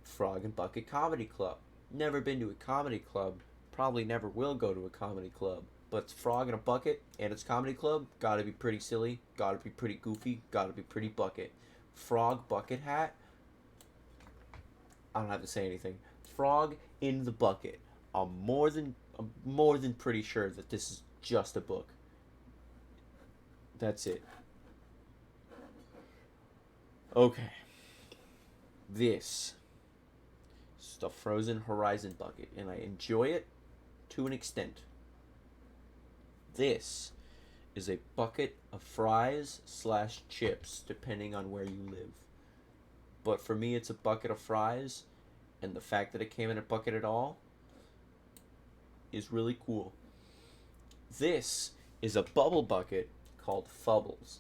Frog and Bucket Comedy Club. Never been to a comedy club. Probably never will go to a comedy club. But it's Frog in a bucket and it's comedy club. Gotta be pretty silly. Gotta be pretty goofy. Gotta be pretty bucket. Frog bucket hat. I don't have to say anything. Frog in the bucket. I'm more than pretty sure that this is just a book. That's it. Okay. This is the Frozen Horizon bucket, and I enjoy it to an extent. This is a bucket of fries / chips, depending on where you live. But for me, it's a bucket of fries, and the fact that it came in a bucket at all is really cool. This is a bubble bucket called Fubbles,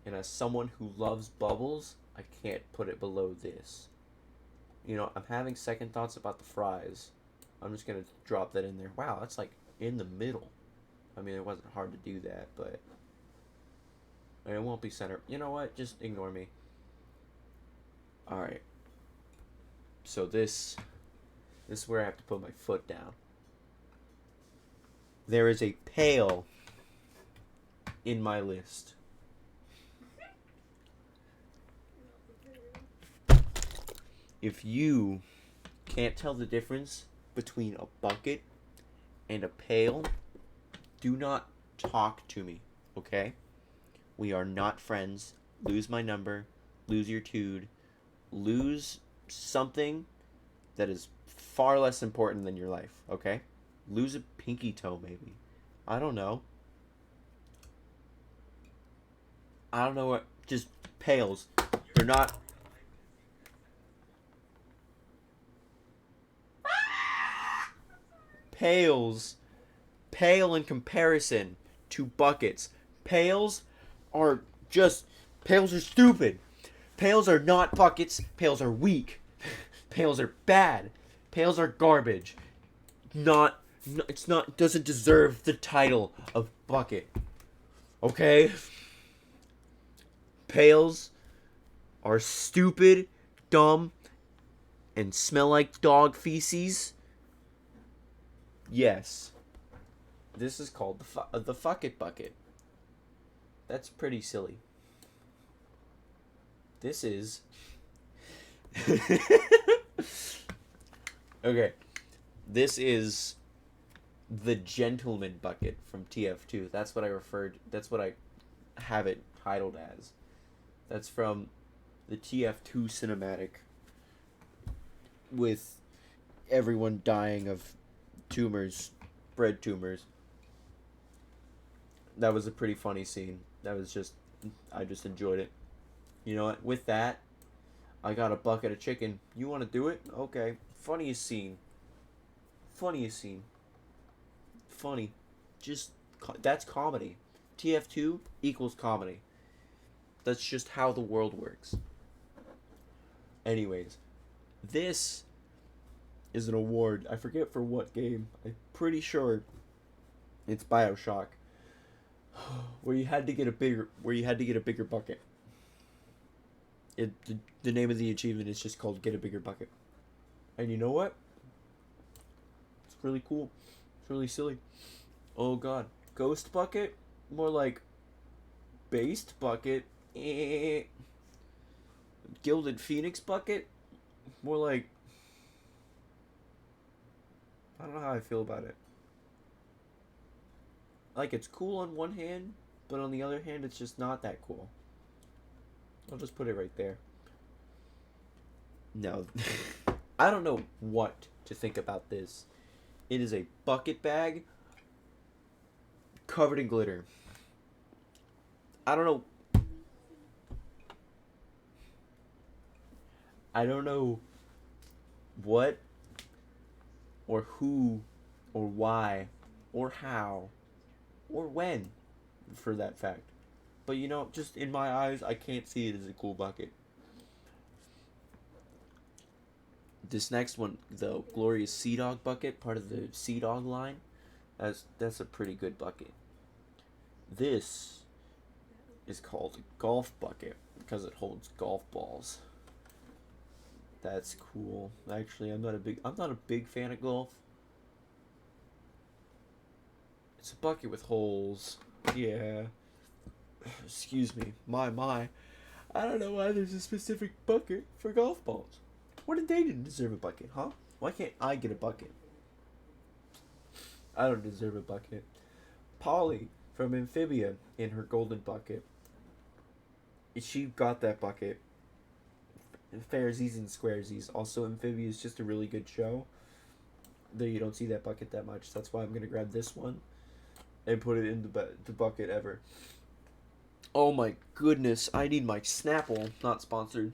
and as someone who loves bubbles, I can't put it below this. I'm having second thoughts about the fries. I'm just going to drop that in there. Wow, that's like in the middle. I mean, it wasn't hard to do that, but it won't be center. You know what? Just ignore me. Alright. So this is where I have to put my foot down. There is a pail in my list. If you can't tell the difference between a bucket and a pail, do not talk to me, okay? We are not friends. lose my number, lose your tude, lose something that is far less important than your life, okay? Lose a pinky toe, maybe. I don't know. I don't know what. Just pales. They're not. Pales. Pale in comparison to buckets. Pails are just. Pails are stupid. Pails are not buckets. Pails are weak. Pails are bad. Pails are garbage. Not. It's not. Doesn't deserve the title of bucket. Okay? Pails are stupid, dumb, and smell like dog feces. Yes. This is called the fuck it bucket. That's pretty silly. This is. Okay. This is the gentleman bucket from TF2. That's what I referred. That's what I have it titled as. That's from the TF2 cinematic with everyone dying of tumors, bread tumors. That was a pretty funny scene. I just enjoyed it. You know what? With that, I got a bucket of chicken. You want to do it? Okay. Funniest scene. Funniest scene. Funny. That's comedy. TF2 equals comedy. That's just how the world works. Anyways, this is an award. I forget for what game. I'm pretty sure it's BioShock. Where you had to get a bigger bucket. The name of the achievement is just called Get a Bigger Bucket. And you know what? It's really cool. It's really silly. Oh god. Ghost bucket? More like based bucket. Gilded Phoenix bucket? More like, I don't know how I feel about it. Like, it's cool on one hand, but on the other hand, it's just not that cool. I'll just put it right there. No. I don't know what to think about this. It is a bucket bag covered in glitter. I don't know. I don't know what or who or why or how or when, for that fact. But you know, just in my eyes, I can't see it as a cool bucket. This next one, the Glorious Sea Dog bucket, part of the Sea Dog line, that's a pretty good bucket. This is called a golf bucket because it holds golf balls. That's cool. Actually, I'm not a big fan of golf. It's a bucket with holes. Yeah. Excuse me. My. I don't know why there's a specific bucket for golf balls. What did they deserve a bucket, huh? Why can't I get a bucket? I don't deserve a bucket. Polly from Amphibia in her golden bucket. She got that bucket. Fairsies and Squaresies. Also, Amphibia is just a really good show. Though you don't see that bucket that much. That's why I'm going to grab this one and put it in the bucket ever. Oh my goodness. I need my Snapple. Not sponsored.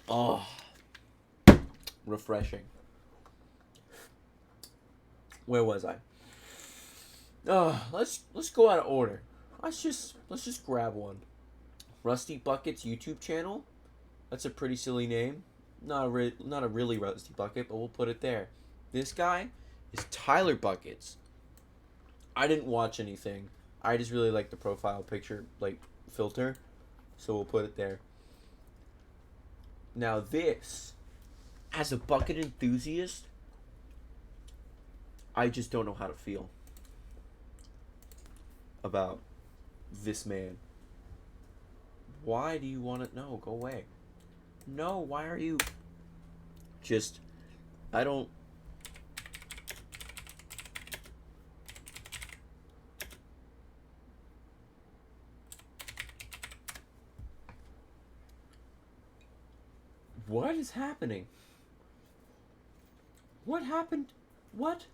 Oh. Refreshing. Where was I? Let's go out of order. Let's just grab one. Rusty Bucket's YouTube channel. That's a pretty silly name. Not a really Rusty Bucket, but we'll put it there. This guy is Tyler Buckets. I didn't watch anything. I just really like the profile picture filter, so we'll put it there. Now this, as a bucket enthusiast, I just don't know how to feel about this man. Why do you want to... No, go away. No, why are you... Just... I don't... is happening? What happened? What?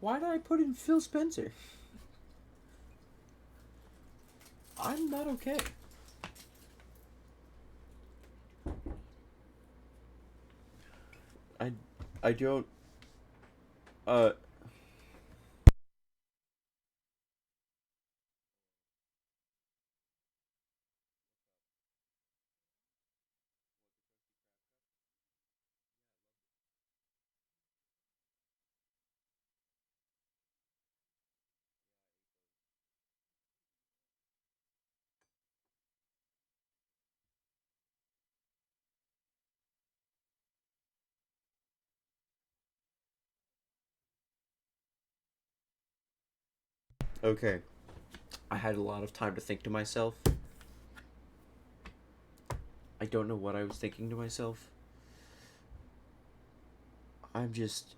Why did I put in Phil Spencer? I'm not okay. I don't uh okay. I had a lot of time to think to myself. I don't know what I was thinking to myself. I'm just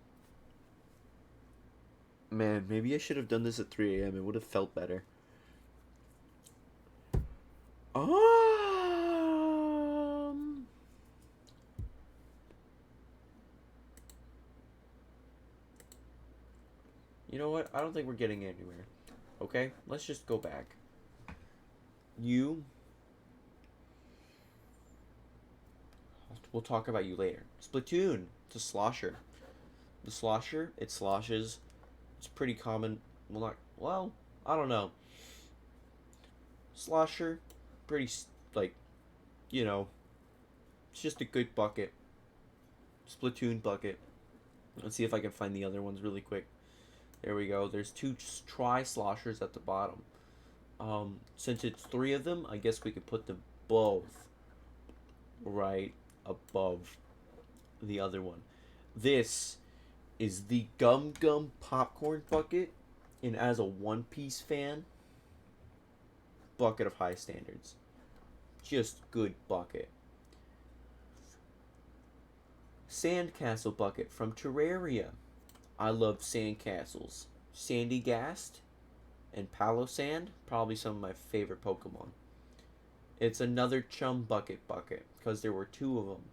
man, maybe I should have done this at 3 a.m. It would have felt better. Um You know what? I don't think we're getting anywhere. Okay? Let's just go back. You We'll talk about you later. Splatoon. It's a slosher. The slosher, it sloshes. It's pretty common. Well, not. Well, I don't know. Slosher, pretty, like, you know, it's just a good bucket. Splatoon bucket. Let's see if I can find the other ones really quick. There we go. There's two tri-sloshers at the bottom. Since it's three of them, I guess we could put them both right above the other one. This is the Gum Gum Popcorn Bucket, and as a One Piece fan, bucket of high standards. Just good bucket. Sandcastle Bucket from Terraria. I love sandcastles. Sandygast and Palossand, probably some of my favorite Pokemon. It's another Chum Bucket because there were two of them.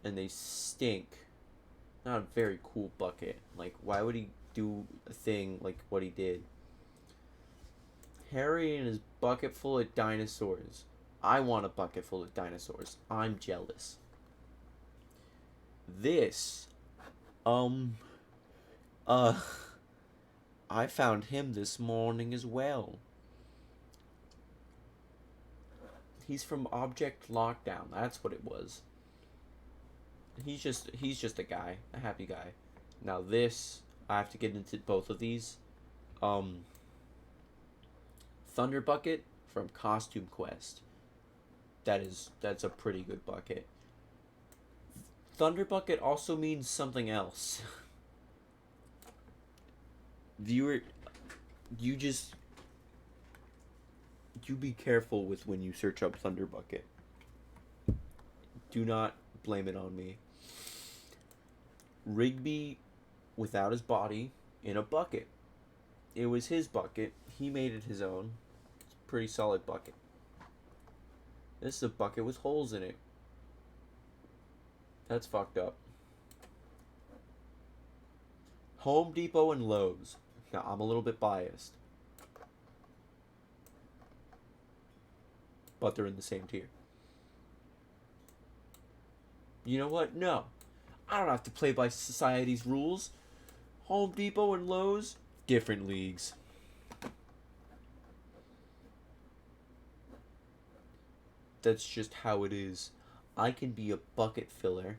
And they stink. Not a very cool bucket. Like, why would he do a thing like what he did? Harry and his bucket full of dinosaurs. I want a bucket full of dinosaurs. I'm jealous. This, um, uh, I found him this morning as well. He's from Object Lockdown. That's what it was. He's just a guy, a happy guy. Now this, I have to get into both of these. Um, Thunder Bucket from Costume Quest. That's a pretty good bucket. Thunder Bucket also means something else. Viewer, you just you be careful with when you search up Thunder Bucket. Do not blame it on me. Rigby without his body in a bucket. It was his bucket. He made it his own. It's a pretty solid bucket. This is a bucket with holes in it. That's fucked up. Home Depot and Lowe's. Now, I'm a little bit biased. But they're in the same tier. You know what? No. I don't have to play by society's rules. Home Depot and Lowe's, different leagues. That's just how it is. I can be a bucket filler.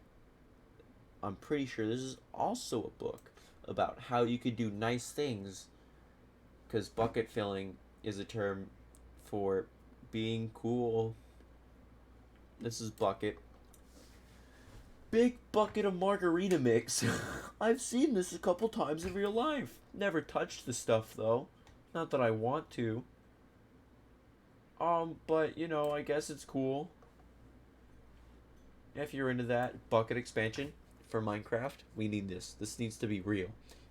I'm pretty sure this is also a book about how you could do nice things. Because bucket filling is a term for being cool. This is bucket. Big bucket of margarita mix. I've seen this a couple times in real life. Never touched the stuff though. Not that I want to. But you know, I guess it's cool. If you're into that bucket expansion for Minecraft, we need this. This needs to be real.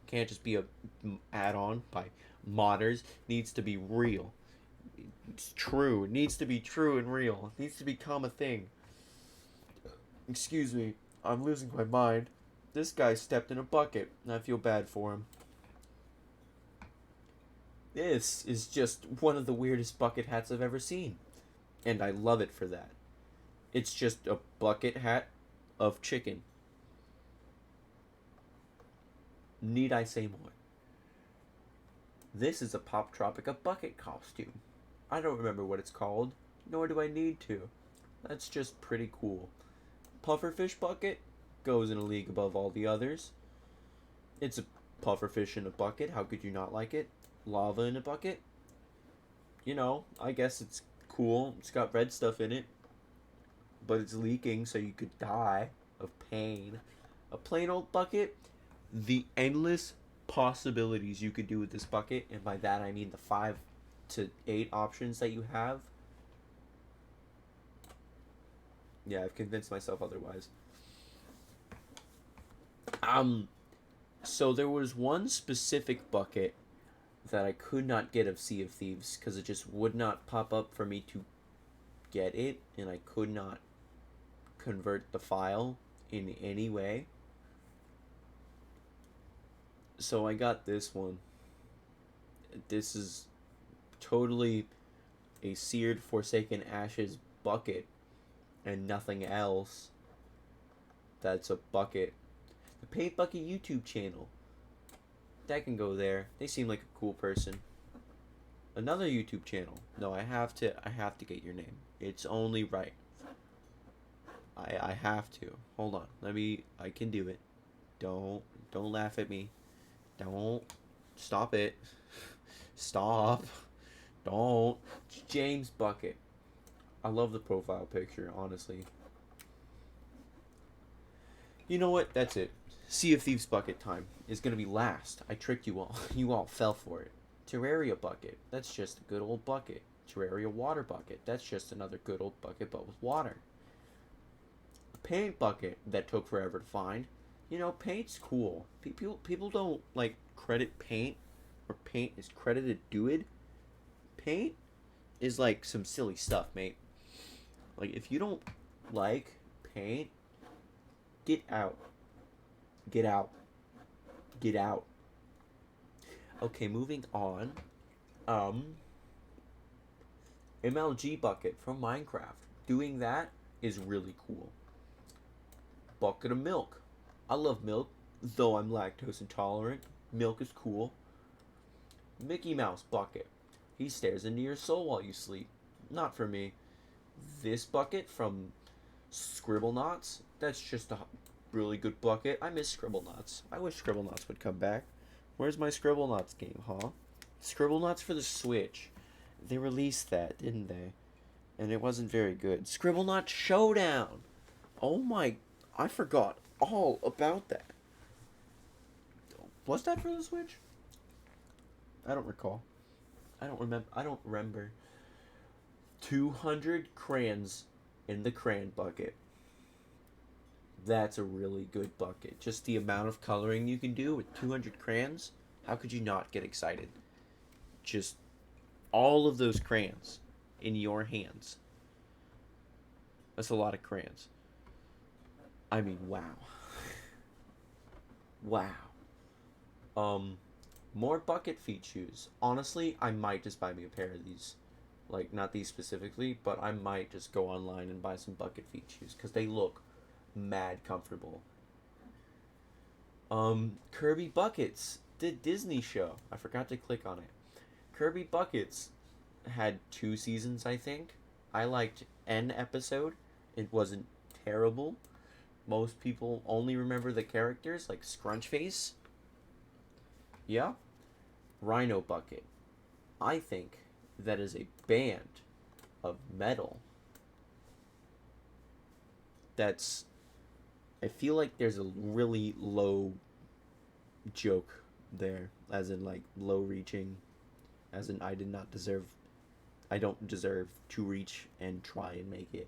Can't just be a add-on by modders. Needs to be real. It's true. It needs to be true and real. It needs to become a thing. Excuse me. I'm losing my mind. This guy stepped in a bucket, and I feel bad for him. This is just one of the weirdest bucket hats I've ever seen. And I love it for that. It's just a bucket hat of chicken. Need I say more? This is a Pop Tropica bucket costume. I don't remember what it's called, nor do I need to. That's just pretty cool. Pufferfish bucket goes in a league above all the others. It's a pufferfish in a bucket. How could you not like it? Lava in a bucket. You know, I guess it's cool. It's got red stuff in it, but it's leaking, so you could die of pain. A plain old bucket. The endless possibilities you could do with this bucket, and by that I mean the 5 to 8 options that you have. Yeah, I've convinced myself otherwise. So there was one specific bucket that I could not get of Sea of Thieves because it just would not pop up for me to get it, and I could not convert the file in any way. So I got this one. This is totally a seared Forsaken Ashes bucket and nothing else. That's a bucket. The Paint Bucket YouTube channel. That can go there. They seem like a cool person. Another YouTube channel. No, I have to get your name. It's only right. I have to. Hold on. I can do it. Don't laugh at me. Don't. Stop it. Stop. Don't. James Bucket. I love the profile picture, honestly. You know what? That's it. Sea of Thieves bucket time is going to be last. I tricked you all. You all fell for it. Terraria bucket. That's just a good old bucket. Terraria water bucket. That's just another good old bucket, but with water. A paint bucket that took forever to find. You know, paint's cool. People don't, like, credit paint, or paint is credited doing. Paint is, like, some silly stuff, mate. Like, if you don't like paint, get out. Get out. Get out. Okay, moving on. MLG bucket from Minecraft. Doing that is really cool. Bucket of milk. I love milk, though I'm lactose intolerant. Milk is cool. Mickey Mouse bucket. He stares into your soul while you sleep. Not for me. This bucket from Scribblenauts. That's just a really good bucket. I miss Scribblenauts. I wish Scribblenauts would come back. Where's my Scribblenauts game, huh? Scribblenauts for the Switch. They released that, didn't they? And it wasn't very good. Scribblenauts Showdown. Oh my... I forgot all about that. Was that for the Switch? I don't recall. I don't remember. 200 crayons in the crayon bucket. That's a really good bucket. Just the amount of coloring you can do with 200 crayons. How could you not get excited? Just all of those crayons in your hands. That's a lot of crayons. I mean, wow. Wow. More bucket feet shoes. Honestly, I might just buy me a pair of these. Like, not these specifically, but I might just go online and buy some bucket feet shoes because they look mad comfortable. Kirby Buckets, the Disney show. I forgot to click on it. Kirby Buckets had 2 seasons, I think. I liked an episode. It wasn't terrible. Most people only remember the characters, like Scrunchface. Yeah. Rhino Bucket. I think that is a band of metal. That's... I feel like there's a really low joke there. As in, like, low reaching. As in, I don't deserve to reach and try and make it.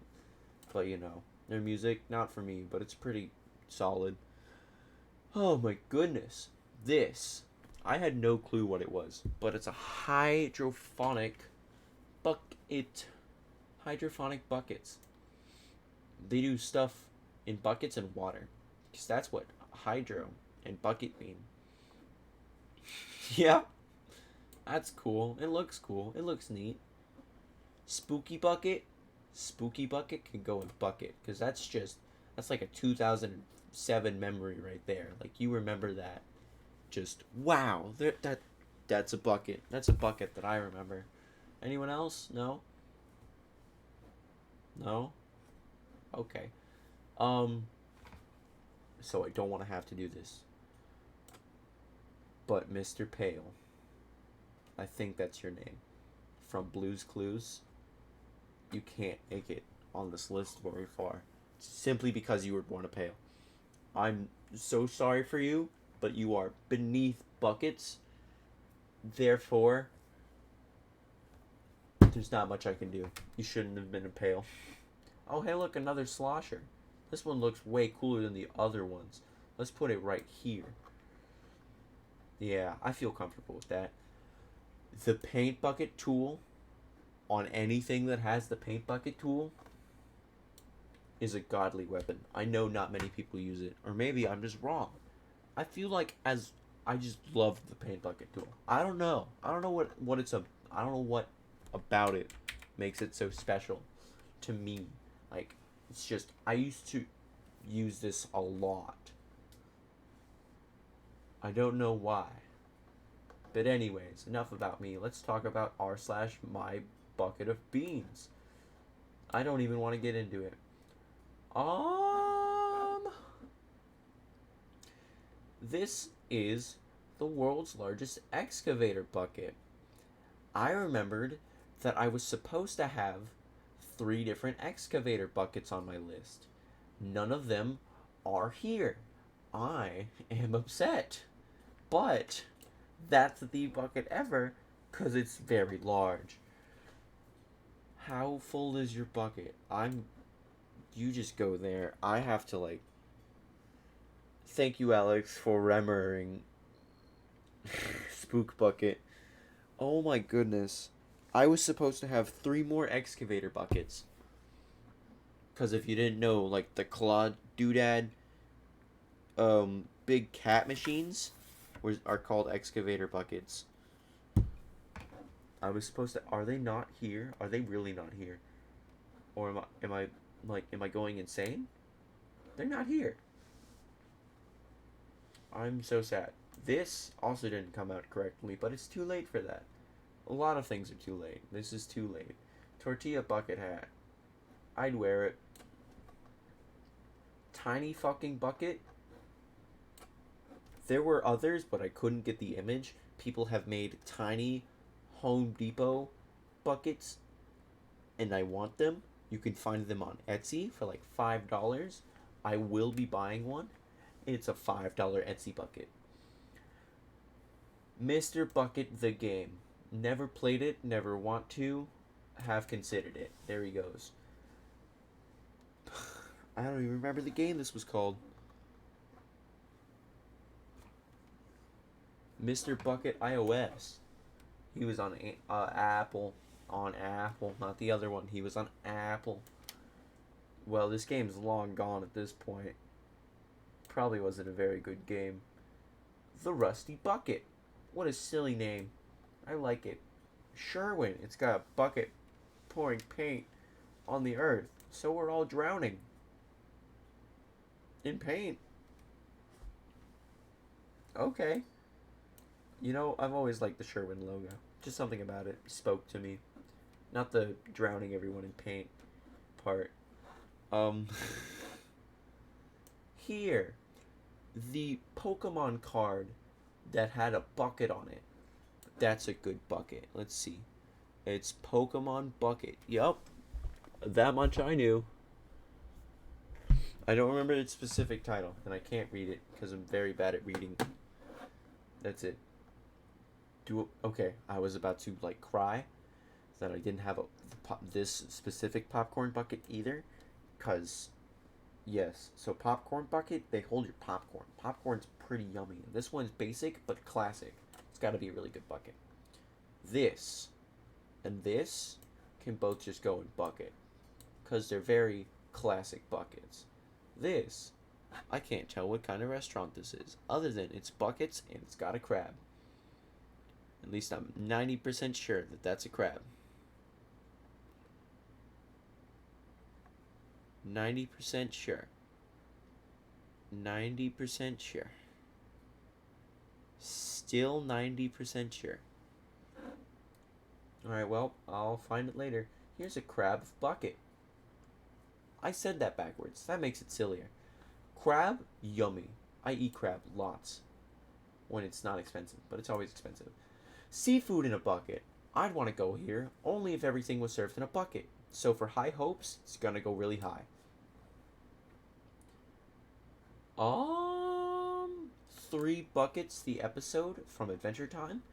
But, you know, their music, not for me, but it's pretty solid. Oh my goodness. This, I had no clue what it was, but it's a hydrophonic bucket. It hydroponic buckets. They do stuff in buckets and water. Because that's what hydro and bucket mean. Yeah, that's cool. It looks cool. It looks neat. Spooky bucket. Spooky bucket can go in bucket. Because that's like a 2007 memory right there. Like, you remember that. Just, wow. That's a bucket. That's a bucket that I remember. Anyone else? No? No? Okay. So I don't want to have to do this. But Mr. Pale, I think that's your name, from Blue's Clues, you can't make it on this list very far. Simply because you were born a Pale. I'm so sorry for you, but you are beneath buckets. Therefore, there's not much I can do. You shouldn't have been a Pale. Oh, hey, look, another slosher. This one looks way cooler than the other ones. Let's put it right here. Yeah, I feel comfortable with that. The paint bucket tool on anything that has the paint bucket tool is a godly weapon. I know not many people use it, or maybe I'm just wrong. I feel like I just love the paint bucket tool. I don't know. I don't know what it's I don't know what about it makes it so special to me. Like, it's just, I used to use this a lot. I don't know why. But anyways, enough about me. Let's talk about r/my bucket of beans. I don't even want to get into it. This is the world's largest excavator bucket. I remembered that I was supposed to have 3 different excavator buckets on my list. None of them are here. I am upset. But that's the bucket ever because it's very large. How full is your bucket? You just go there. I have to, like, thank you, Alex, for remembering Spook Bucket. Oh my goodness. I was supposed to have 3 more excavator buckets. Because if you didn't know, like, the Claude Doodad big cat machines are called excavator buckets. I was supposed to. Are they not here? Are they really not here? Or am I going insane? They're not here. I'm so sad. This also didn't come out correctly, but it's too late for that. A lot of things are too late. This is too late. Tortilla bucket hat. I'd wear it. Tiny fucking bucket. There were others, but I couldn't get the image. People have made tiny Home Depot buckets, and I want them. You can find them on Etsy for like $5. I will be buying one. It's a $5 Etsy bucket. Mr. Bucket the game. Never played it, never want to, have considered it. There he goes. I don't even remember the game this was called. Mr. Bucket iOS. He was on Apple. On Apple, not the other one. He was on Apple. Well, this game's long gone at this point. Probably wasn't a very good game. The Rusty Bucket. What a silly name. I like it. Sherwin. It's got a bucket pouring paint on the earth. So we're all drowning. In paint. Okay. You know, I've always liked the Sherwin logo. Just something about it spoke to me. Not the drowning everyone in paint part. Here. The Pokemon card that had a bucket on it. That's a good bucket. Let's see. It's Pokemon Bucket. Yup. That much I knew. I don't remember its specific title, and I can't read it because I'm very bad at reading. That's it. Okay, I was about to, like, cry that I didn't have this specific popcorn bucket either, because, yes, so popcorn bucket, they hold your popcorn. Popcorn's pretty yummy. This one's basic, but classic. It's got to be a really good bucket. This and this can both just go in bucket. Because they're very classic buckets. This, I can't tell what kind of restaurant this is, other than it's buckets and it's got a crab. At least I'm 90% sure that that's a crab. 90% sure. 90% sure. Still 90% sure. Alright, well, I'll find it later. Here's a crab bucket. I said that backwards. That makes it sillier. Crab, yummy. I eat crab lots. When it's not expensive, but it's always expensive. Seafood in a bucket. I'd want to go here only if everything was served in a bucket. So for high hopes, it's gonna go really high. 3 buckets the episode from Adventure Time.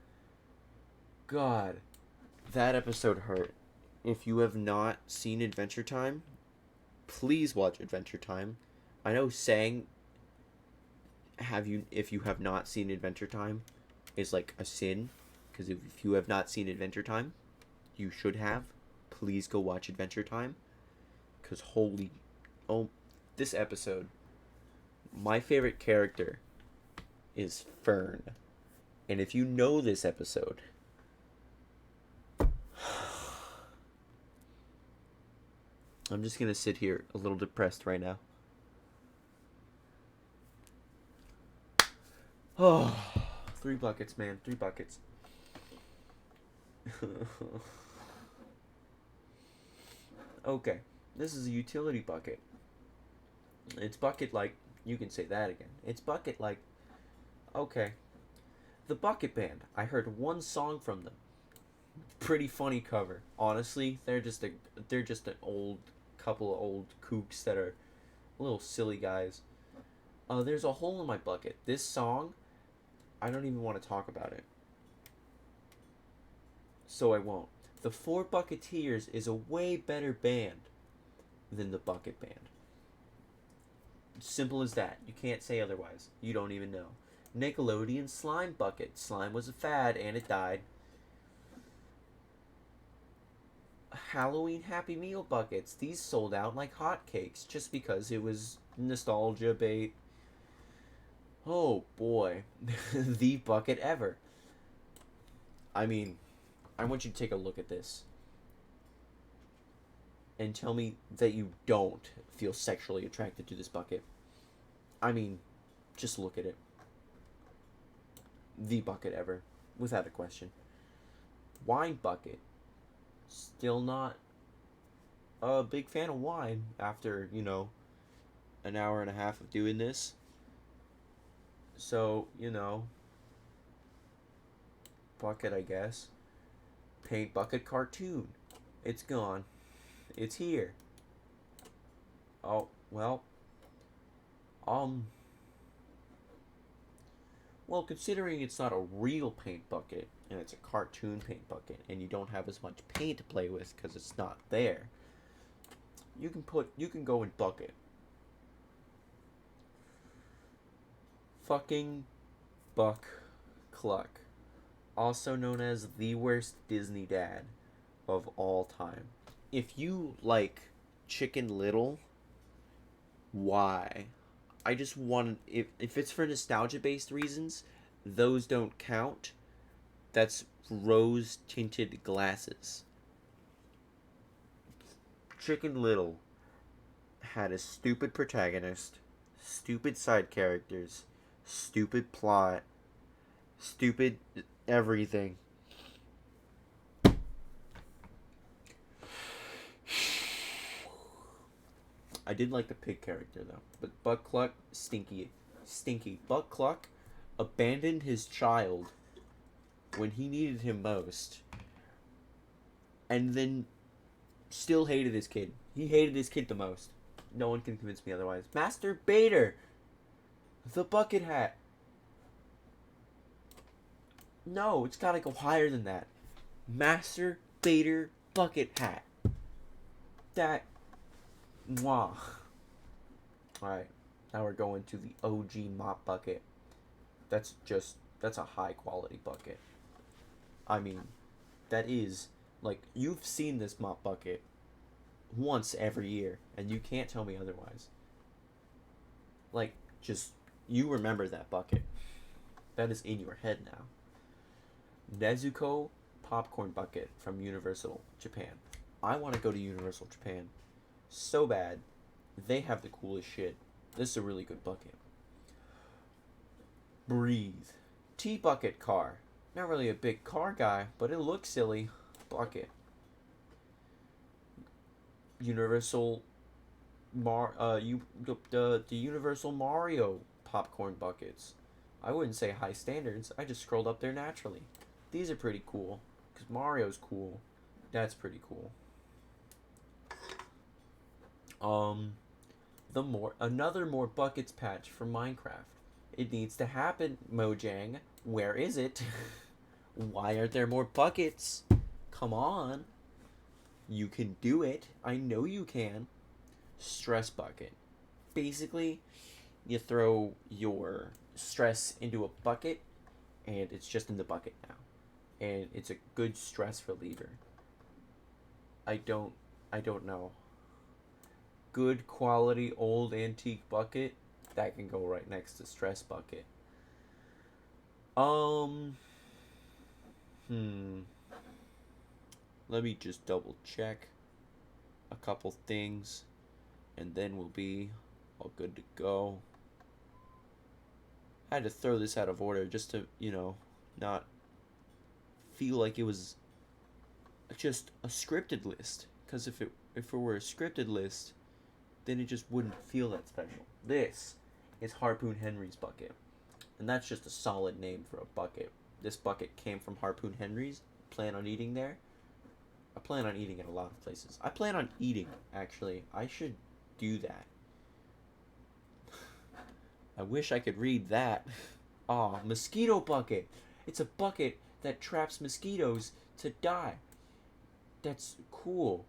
God, that episode hurt. If you have not seen Adventure Time, please watch Adventure Time. I know saying if you have not seen Adventure Time is like a sin, because if you have not seen Adventure Time, you should have. Please go watch Adventure Time, because this episode, my favorite character is Fern. And if you know this episode, I'm just gonna sit here a little depressed right now. Oh, 3 buckets, man. 3 buckets. Okay, this is a utility bucket. It's bucket like, you can say that again. It's bucket like, okay. The Bucket Band. I heard one song from them. Pretty funny cover. Honestly, they're just an couple of old kooks that are little silly guys. There's a hole in my bucket. This song, I don't even want to talk about it. So I won't. The Four Bucketeers is a way better band than the Bucket Band. Simple as that. You can't say otherwise. You don't even know. Nickelodeon Slime Bucket. Slime was a fad and it died. Halloween Happy Meal buckets. These sold out like hotcakes just because it was nostalgia bait. Oh boy. The bucket ever. I mean, I want you to take a look at this and tell me that you don't feel sexually attracted to this bucket. I mean, just look at it. The bucket ever, without a question. Wine bucket. Still not a big fan of wine after, an hour and a half of doing this. So, bucket, I guess. Paint bucket cartoon. It's gone. It's here. Oh, well. Well, considering it's not a real paint bucket, and it's a cartoon paint bucket, and you don't have as much paint to play with because it's not there, you can go in bucket. Fucking Buck Cluck. Also known as the worst Disney dad of all time. If you like Chicken Little, why? I just want, if it's for nostalgia-based reasons, those don't count. That's rose-tinted glasses. Chicken Little had a stupid protagonist, stupid side characters, stupid plot, stupid everything. I did like the pig character though, but Buck Cluck, stinky. Buck Cluck abandoned his child when he needed him most, and then still hated his kid. He hated his kid the most. No one can convince me otherwise. Master Bader, the bucket hat. No, it's gotta go higher than that. Master Bader bucket hat. That. Mwah. Alright, now we're going to the OG mop bucket. That's a high quality bucket. I mean, that is Like, you've seen this mop bucket once every year, and you can't tell me otherwise. Like, just, you remember that bucket. That is in your head now. Nezuko popcorn bucket from Universal Japan. I want to go to Universal Japan so bad. They have the coolest shit. This is a really good bucket. Breathe. Tea bucket car. Not really a big car guy, but it looks silly. Bucket. Universal the Universal Mario popcorn buckets. I wouldn't say high standards. I just scrolled up there naturally. These are pretty cool because Mario's cool. That's pretty cool. Another more buckets patch for Minecraft. It needs to happen, Mojang. Where is it? Why aren't there more buckets? Come on. You can do it. I know you can. Stress bucket. Basically, you throw your stress into a bucket, and it's just in the bucket now. And it's a good stress reliever. I don't know. Good quality old antique bucket that can go right next to stress bucket. Let me just double check a couple things, and then we'll be all good to go. I had to throw this out of order just to, not feel like it was just a scripted list. Because if it were a scripted list, then it just wouldn't feel that special. This is Harpoon Henry's bucket. And that's just a solid name for a bucket. This bucket came from Harpoon Henry's. Plan on eating there? I plan on eating at a lot of places. I plan on eating, actually. I should do that. I wish I could read that. Aw, mosquito bucket. It's a bucket that traps mosquitoes to die. That's cool.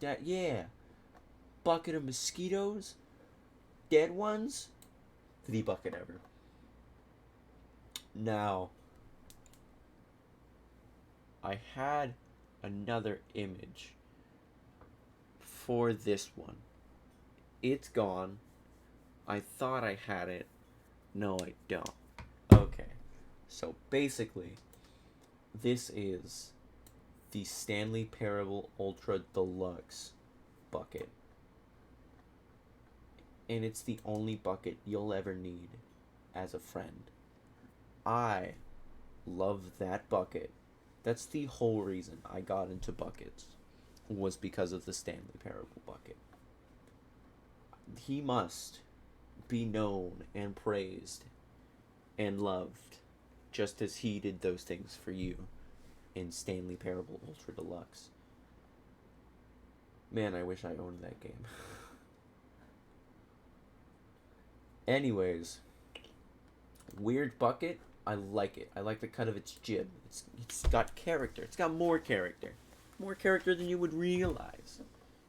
Yeah. Bucket of mosquitoes? Dead ones? The bucket ever. Now, I had another image for this one. It's gone. I thought I had it. No, I don't. Okay. So basically, this is the Stanley Parable Ultra Deluxe bucket. And it's the only bucket you'll ever need as a friend. I love that bucket. That's the whole reason I got into buckets, was because of the Stanley Parable bucket. He must be known and praised and loved just as he did those things for you in Stanley Parable Ultra Deluxe. Man, I wish I owned that game. Anyways, weird bucket. I like it. I like the cut of its jib. It's got character. It's got more character. More character than you would realize.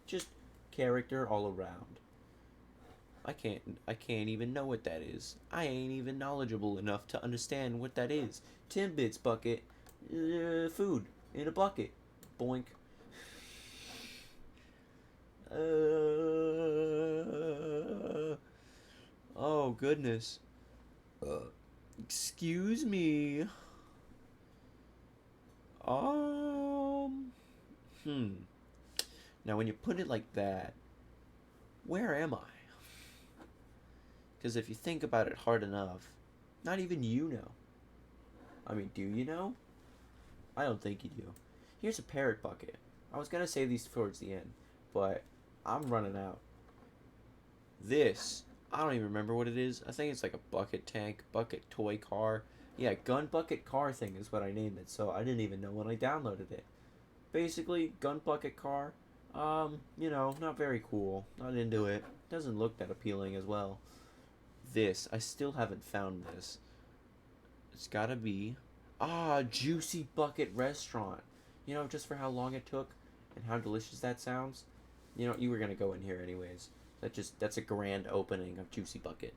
Just character all around. I can't even know what that is. I ain't even knowledgeable enough to understand what that is. Timbits bucket. Food in a bucket. Boink. Oh goodness. Excuse me. Now when you put it like that, where am I? Because if you think about it hard enough, not even you know. I mean, do you know? I don't think you do. Here's a parrot bucket. I was gonna save these towards the end, but I'm running out. This, I don't even remember what it is. I think it's like a bucket tank, bucket toy car. Yeah, gun bucket car thing is what I named it, so I didn't even know when I downloaded it. Basically, gun bucket car. Not very cool. Not into it. Doesn't look that appealing as well. This, I still haven't found this. It's gotta be Juicy Bucket Restaurant. Just for how long it took and how delicious that sounds. You were gonna go in here anyways. That's a grand opening of Juicy Bucket.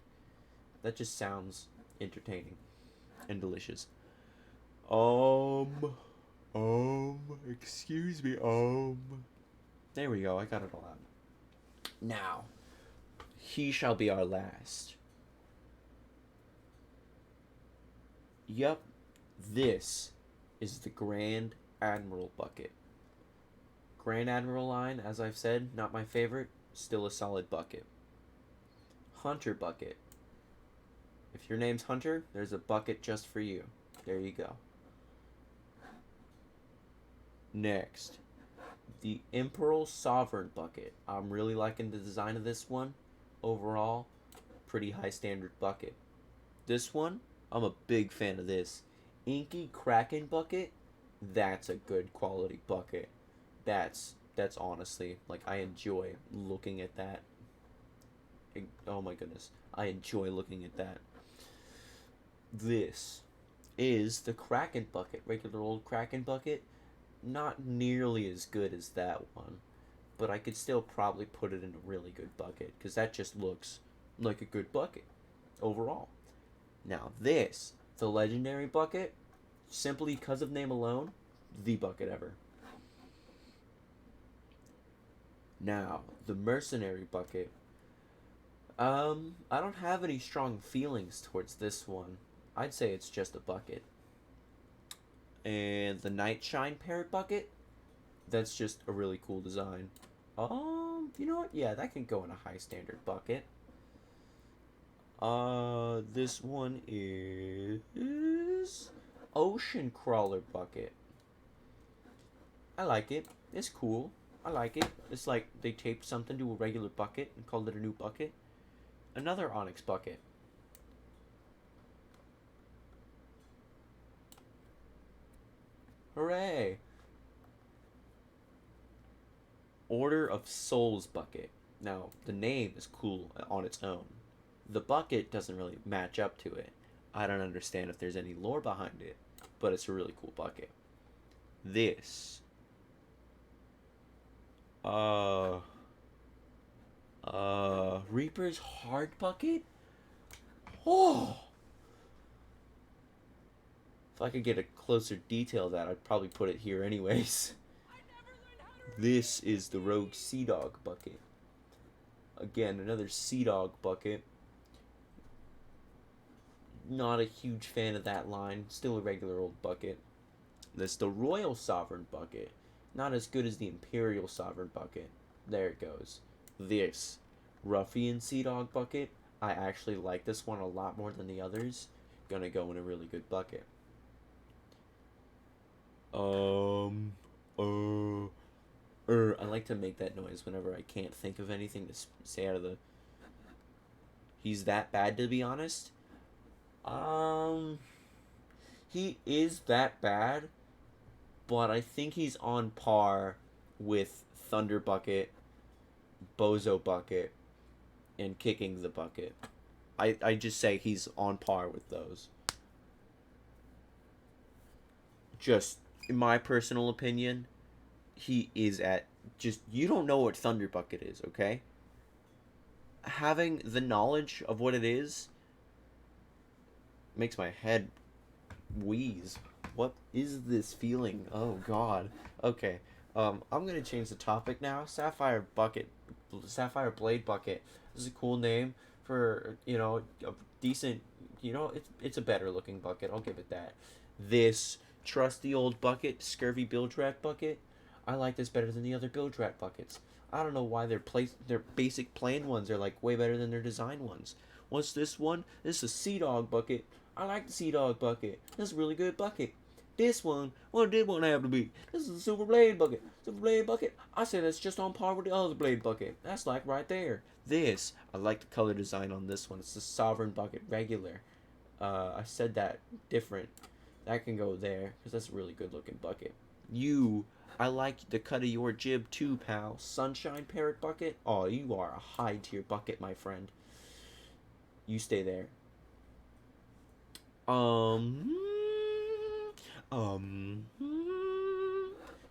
That just sounds entertaining and delicious. Excuse me, There we go, I got it all out. Now, he shall be our last. Yup, this is the Grand Admiral bucket. Grand Admiral line, as I've said, not my favorite, still a solid bucket. Hunter bucket. If your name's Hunter, there's a bucket just for you. There you go. Next, the Imperial Sovereign bucket. I'm really liking the design of this one. Overall, pretty high standard bucket. This one, I'm a big fan of this. Inky Kraken bucket, that's a good quality bucket. That's honestly, like, I enjoy looking at that. Oh my goodness, I enjoy looking at that. This is the Kraken bucket, regular old Kraken bucket. Not nearly as good as that one, but I could still probably put it in a really good bucket because that just looks like a good bucket overall. Now this, the legendary bucket, simply because of name alone, the bucket ever. Now, the mercenary bucket. I don't have any strong feelings towards this one. I'd say it's just a bucket. And the Night Shine Parrot bucket, that's just a really cool design. You know what? Yeah, that can go in a high standard bucket. This one is Ocean Crawler bucket. I like it. It's cool. I like it. It's like they taped something to a regular bucket and called it a new bucket. Another onyx bucket. Hooray! Order of Souls bucket. Now, the name is cool on its own. The bucket doesn't really match up to it. I don't understand if there's any lore behind it, but it's a really cool bucket. This. Reaper's Hard bucket? Oh! If I could get a closer detail of that, I'd probably put it here anyways. This is the Rogue Sea Dog bucket. Again, another Sea Dog bucket. Not a huge fan of that line. Still a regular old bucket. This the Royal Sovereign bucket. Not as good as the Imperial Sovereign bucket. There it goes. This Ruffian Sea Dog bucket. I actually like this one a lot more than the others. Gonna go in a really good bucket. I like to make that noise whenever I can't think of anything to say out of the... He's that bad, to be honest? He is that bad, but I think he's on par with Thunder Bucket, Bozo Bucket, and Kicking the Bucket. I just say he's on par with those. Just, in my personal opinion, he is at... Just, you don't know what Thunder Bucket is, okay? Having the knowledge of what it is makes my head wheeze. What is this feeling? Oh god. Okay. I'm gonna change the topic now. Sapphire Blade Bucket. This is a cool name for, you know, a decent, you know, it's a better looking bucket. I'll give it that. This trusty old bucket, Scurvy Bilgerat bucket. I like this better than the other Bilgerat buckets. I don't know why their basic plain ones are like way better than their design ones. What's this one? This is a Sea Dog bucket. I like the Sea Dog bucket. This is a really good bucket. This one, what did one have to be? This is a Super Blade bucket. Super Blade bucket. I say that's just on par with the other Blade bucket. That's like right there. This, I like the color design on this one. It's the Sovereign bucket regular. I said that different. That can go there because that's a really good looking bucket. I like the cut of your jib too, pal. Sunshine Parrot bucket. Oh, you are a high tier bucket, my friend. You stay there.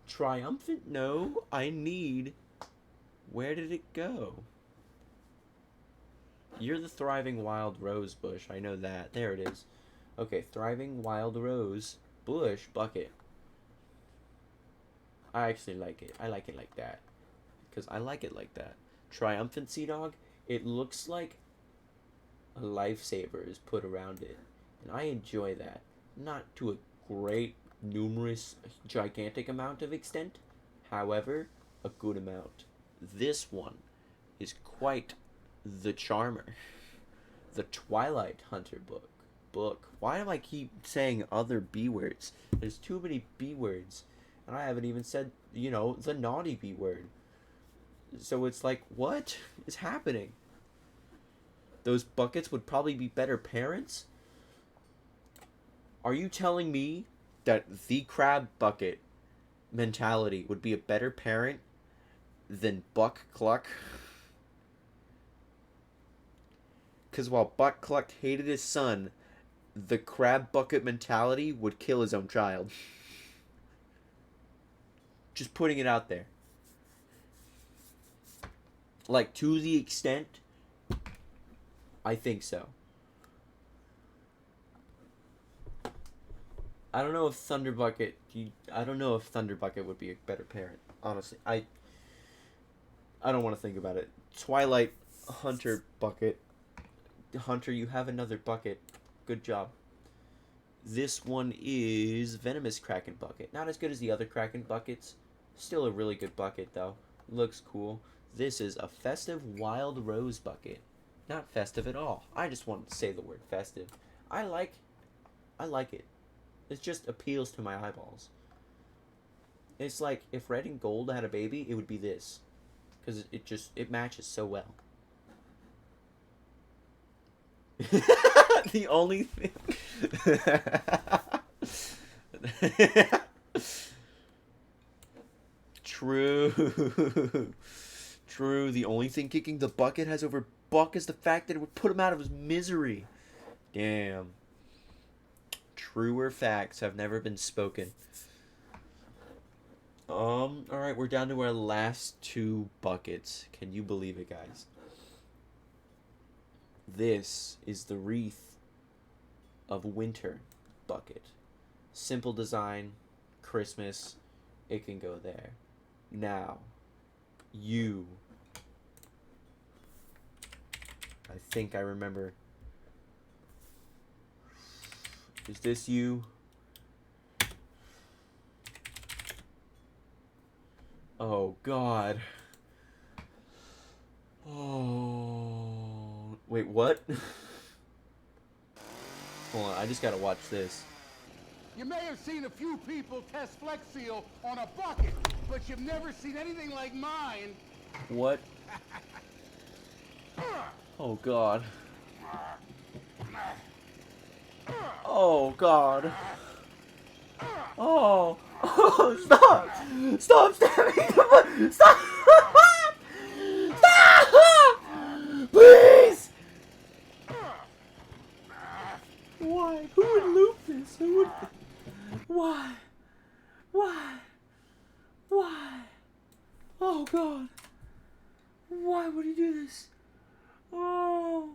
Triumphant? No, I need... Where did it go? You're the Thriving Wild Rose Bush. I know that. There it is. Okay, Thriving Wild Rose Bush bucket. I actually like it. I like it like that. Because I like it like that. Triumphant Sea Dog, it looks like a lifesaver is put around it. And I enjoy that. Not to a great, numerous, gigantic amount of extent. However, a good amount. This one is quite the charmer. The Twilight Hunter book. Why do I keep saying other B words? There's too many B words. And I haven't even said, the naughty B word. So it's like, what is happening? Those buckets would probably be better parents? Are you telling me that the crab bucket mentality would be a better parent than Buck Cluck? Because while Buck Cluck hated his son, the crab bucket mentality would kill his own child. Just putting it out there. Like, to the extent, I think so. I don't know if Thunder Bucket would be a better parent. Honestly, I don't want to think about it. Twilight Hunter bucket. Hunter, you have another bucket. Good job. This one is Venomous Kraken bucket. Not as good as the other Kraken buckets. Still a really good bucket though. Looks cool. This is a Festive Wild Rose bucket. Not festive at all. I just wanted to say the word festive. I like it. It just appeals to my eyeballs. It's like if red and gold had a baby, it would be this. Because it matches so well. The only thing... True. True. The only thing kicking the bucket has over Buck is the fact that it would put him out of his misery. Damn. Truer facts have never been spoken. Alright, we're down to our last two buckets. Can you believe it, guys? This is the Wreath of Winter bucket. Simple design, Christmas, it can go there. Now, you. I think I remember. Is this you? Oh, God. Oh. Wait, what? Hold on, I just gotta watch this. You may have seen a few people test Flex Seal on a bucket, but you've never seen anything like mine. What? Oh, God. Oh, God. Oh. Oh, stop! Stop stabbing the Stop! Stop! Please! Why? Who would loop this? Who would... Why? Why? Why? Oh, God. Why would he do this? Oh.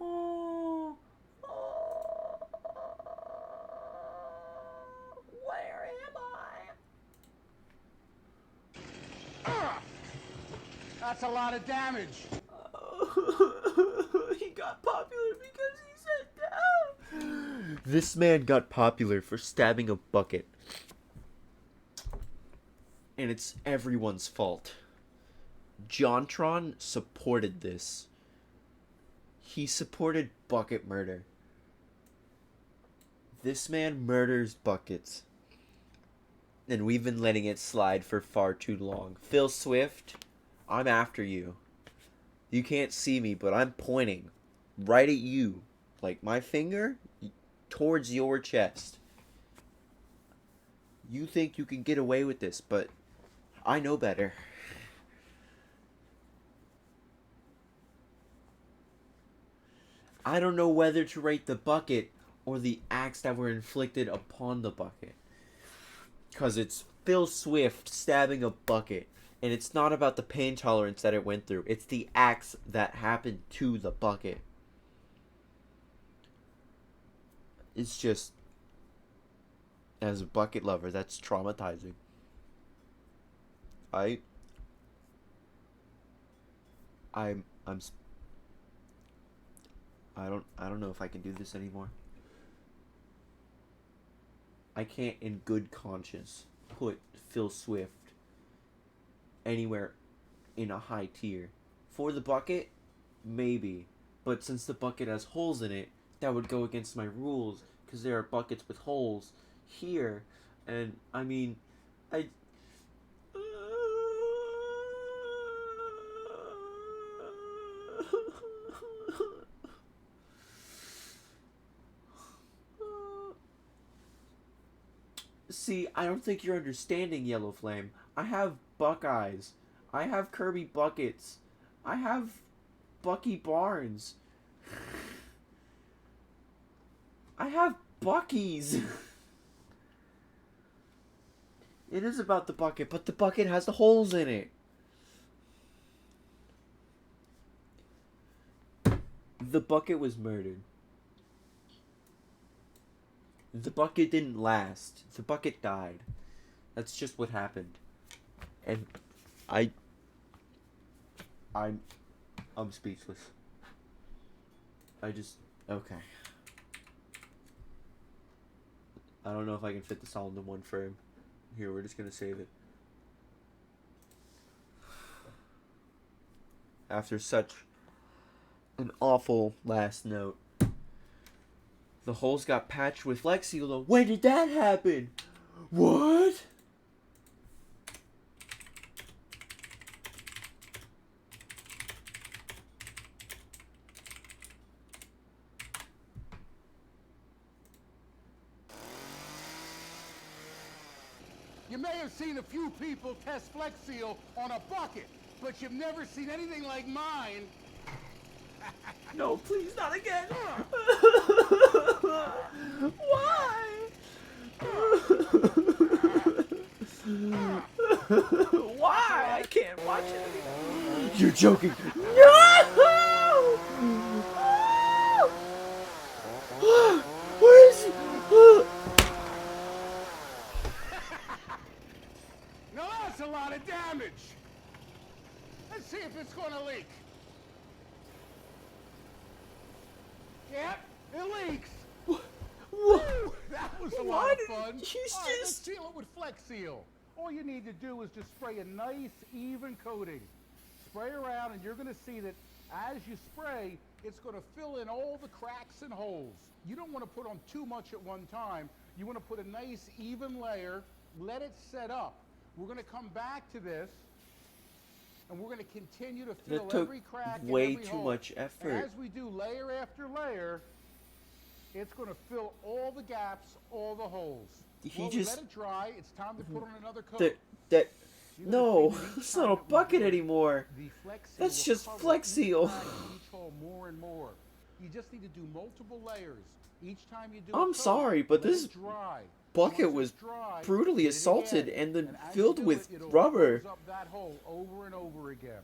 Oh. Oh. Where am I? That's a lot of damage. He got popular because he said down. This man got popular for stabbing a bucket. And it's everyone's fault. Jontron supported this. He supported bucket murder. This man murders buckets. And we've been letting it slide for far too long. Phil Swift, I'm after you. You can't see me, but I'm pointing right at you. Like my finger towards your chest. You think you can get away with this, but I know better. I don't know whether to rate the bucket or the acts that were inflicted upon the bucket. Because it's Phil Swift stabbing a bucket. And it's not about the pain tolerance that it went through. It's the acts that happened to the bucket. It's just... As a bucket lover, that's traumatizing. I I'm I don't know if I can do this anymore. I can't in good conscience put Phil Swift anywhere in a high tier. For the bucket, maybe. But since the bucket has holes in it, that would go against my rules because there are buckets with holes here. And I mean, I See, I don't think you're understanding, Yellow Flame. I have Buckeyes. I have Kirby Buckets. I have Bucky Barnes. I have Buckies. It is about the bucket, but the bucket has the holes in it. The bucket was murdered. The bucket didn't last. The bucket died. That's just what happened. And I'm speechless. Okay. I don't know if I can fit this all into one frame. Here, we're just gonna save it. After such an awful last note. The holes got patched with Flex Seal though. When did that happen? What? You may have seen a few people test Flex Seal on a bucket, but you've never seen anything like mine. No, please, not again. Why? Why? I can't watch it anymore. You're joking. No! Where is he? Now that's a lot of damage. Let's see if it's going to leak. Yep, it leaks. What? Woo, that was a Why lot of did fun. he's All right, let's just- seal it with Flex Seal. All you need to do is just spray a nice, even coating. Spray around, and you're going to see that as you spray, it's going to fill in all the cracks and holes. You don't want to put on too much at one time. You want to put a nice, even layer. Let it set up. We're going to come back to this, and we're going to continue to fill That took every crack and way every too hole. much And effort. as we do layer after layer, it's going to fill all the gaps, all the holes. He Well, just- let it dry. It's time to put on another coat. That You're no, gonna see that each it's not time a that we bucket do it, anymore. the Flex Seal That's will just cover Flex each Seal. crack and each hole more and more. You just need to do multiple layers. Each time you do I'm a coat, sorry, but let this it dry. bucket Once was it's dry, brutally hit it assaulted again, and then as filled you do with it, it'll rubber. close up that hole over and over again.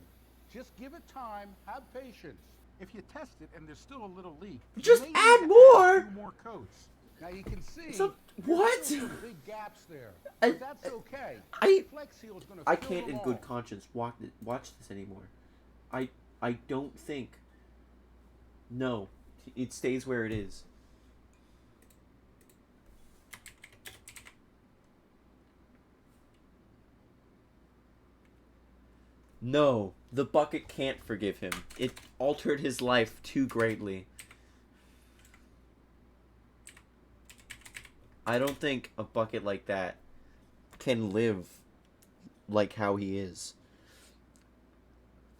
Just give it time, have patience. If you test it and there's still a little leak, you Just may need add to more! a few more coats. Now you can see So- there's what? still some big gaps there. I- But that's okay. I- Flex Seal is going to I fill can't them in good all. conscience watch this anymore. I don't think. No, it stays where it is. No, the bucket can't forgive him. It altered his life too greatly. I don't think a bucket like that can live like how he is.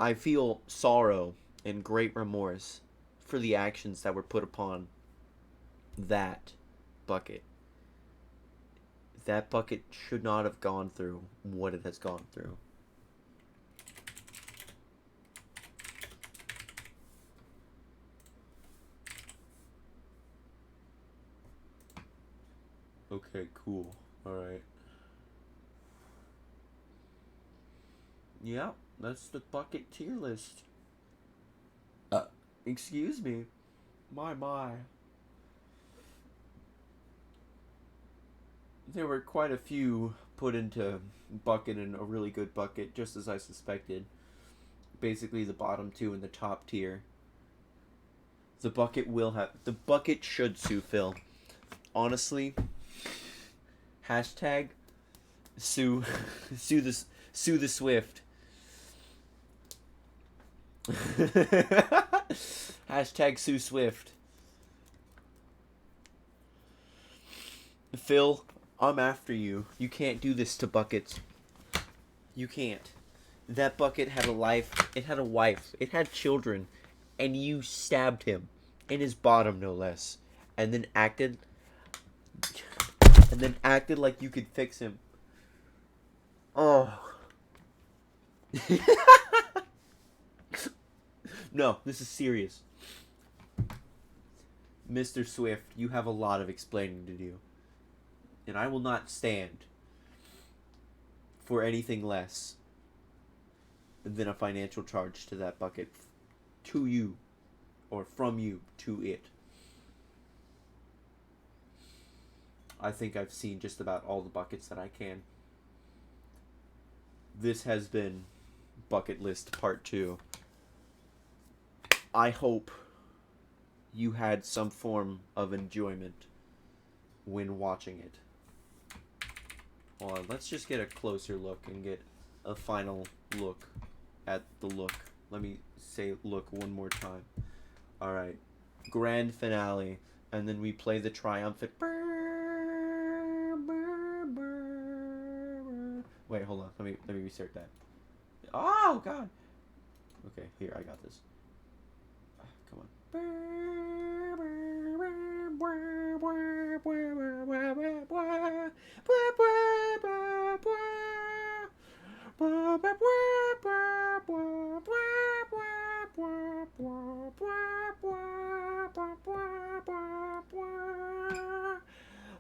I feel sorrow and great remorse for the actions that were put upon that bucket. That bucket should not have gone through what it has gone through. Okay, cool. Alright. Yeah, that's the bucket tier list. Excuse me. My. There were quite a few put into bucket in a really good bucket, just as I suspected. Basically, the bottom two and the top tier. The bucket should sue Phil. Honestly, hashtag sue the Swift. Hashtag sue Swift. Phil, I'm after you. You can't do this to buckets. You can't. That bucket had a life. It had a wife. It had children. And you stabbed him. In his bottom, no less. And then acted like you could fix him. Oh. No, this is serious. Mr. Swift, you have a lot of explaining to do. And I will not stand for anything less than a financial charge to that bucket. To you. Or from you to it. I think I've seen just about all the buckets that I can. This has been Bucket List Part 2. I hope you had some form of enjoyment when watching it. Hold on, let's just get a closer look and get a final look at the look. Let me say look one more time. Alright. Grand finale. And then we play the triumphant. Wait, hold on. Let me restart that. Oh, God. Okay, here, I got this. Come on.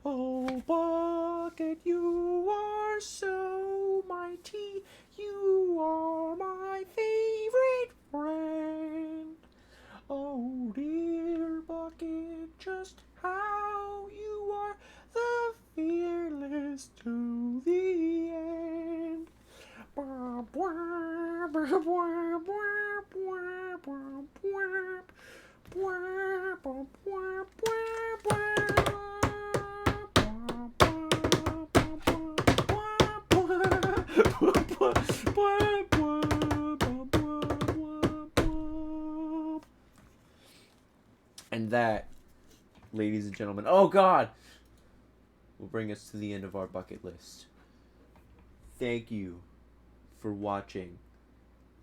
Oh, Bucket, you are so mighty. You are my favorite friend. Oh, dear Bucket, just how you are the fearless to the end. And that, ladies and gentlemen, oh God, will bring us to the end of our bucket list. Thank you for watching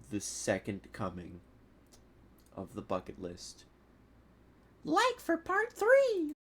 the second coming of the bucket list. Like for part 3!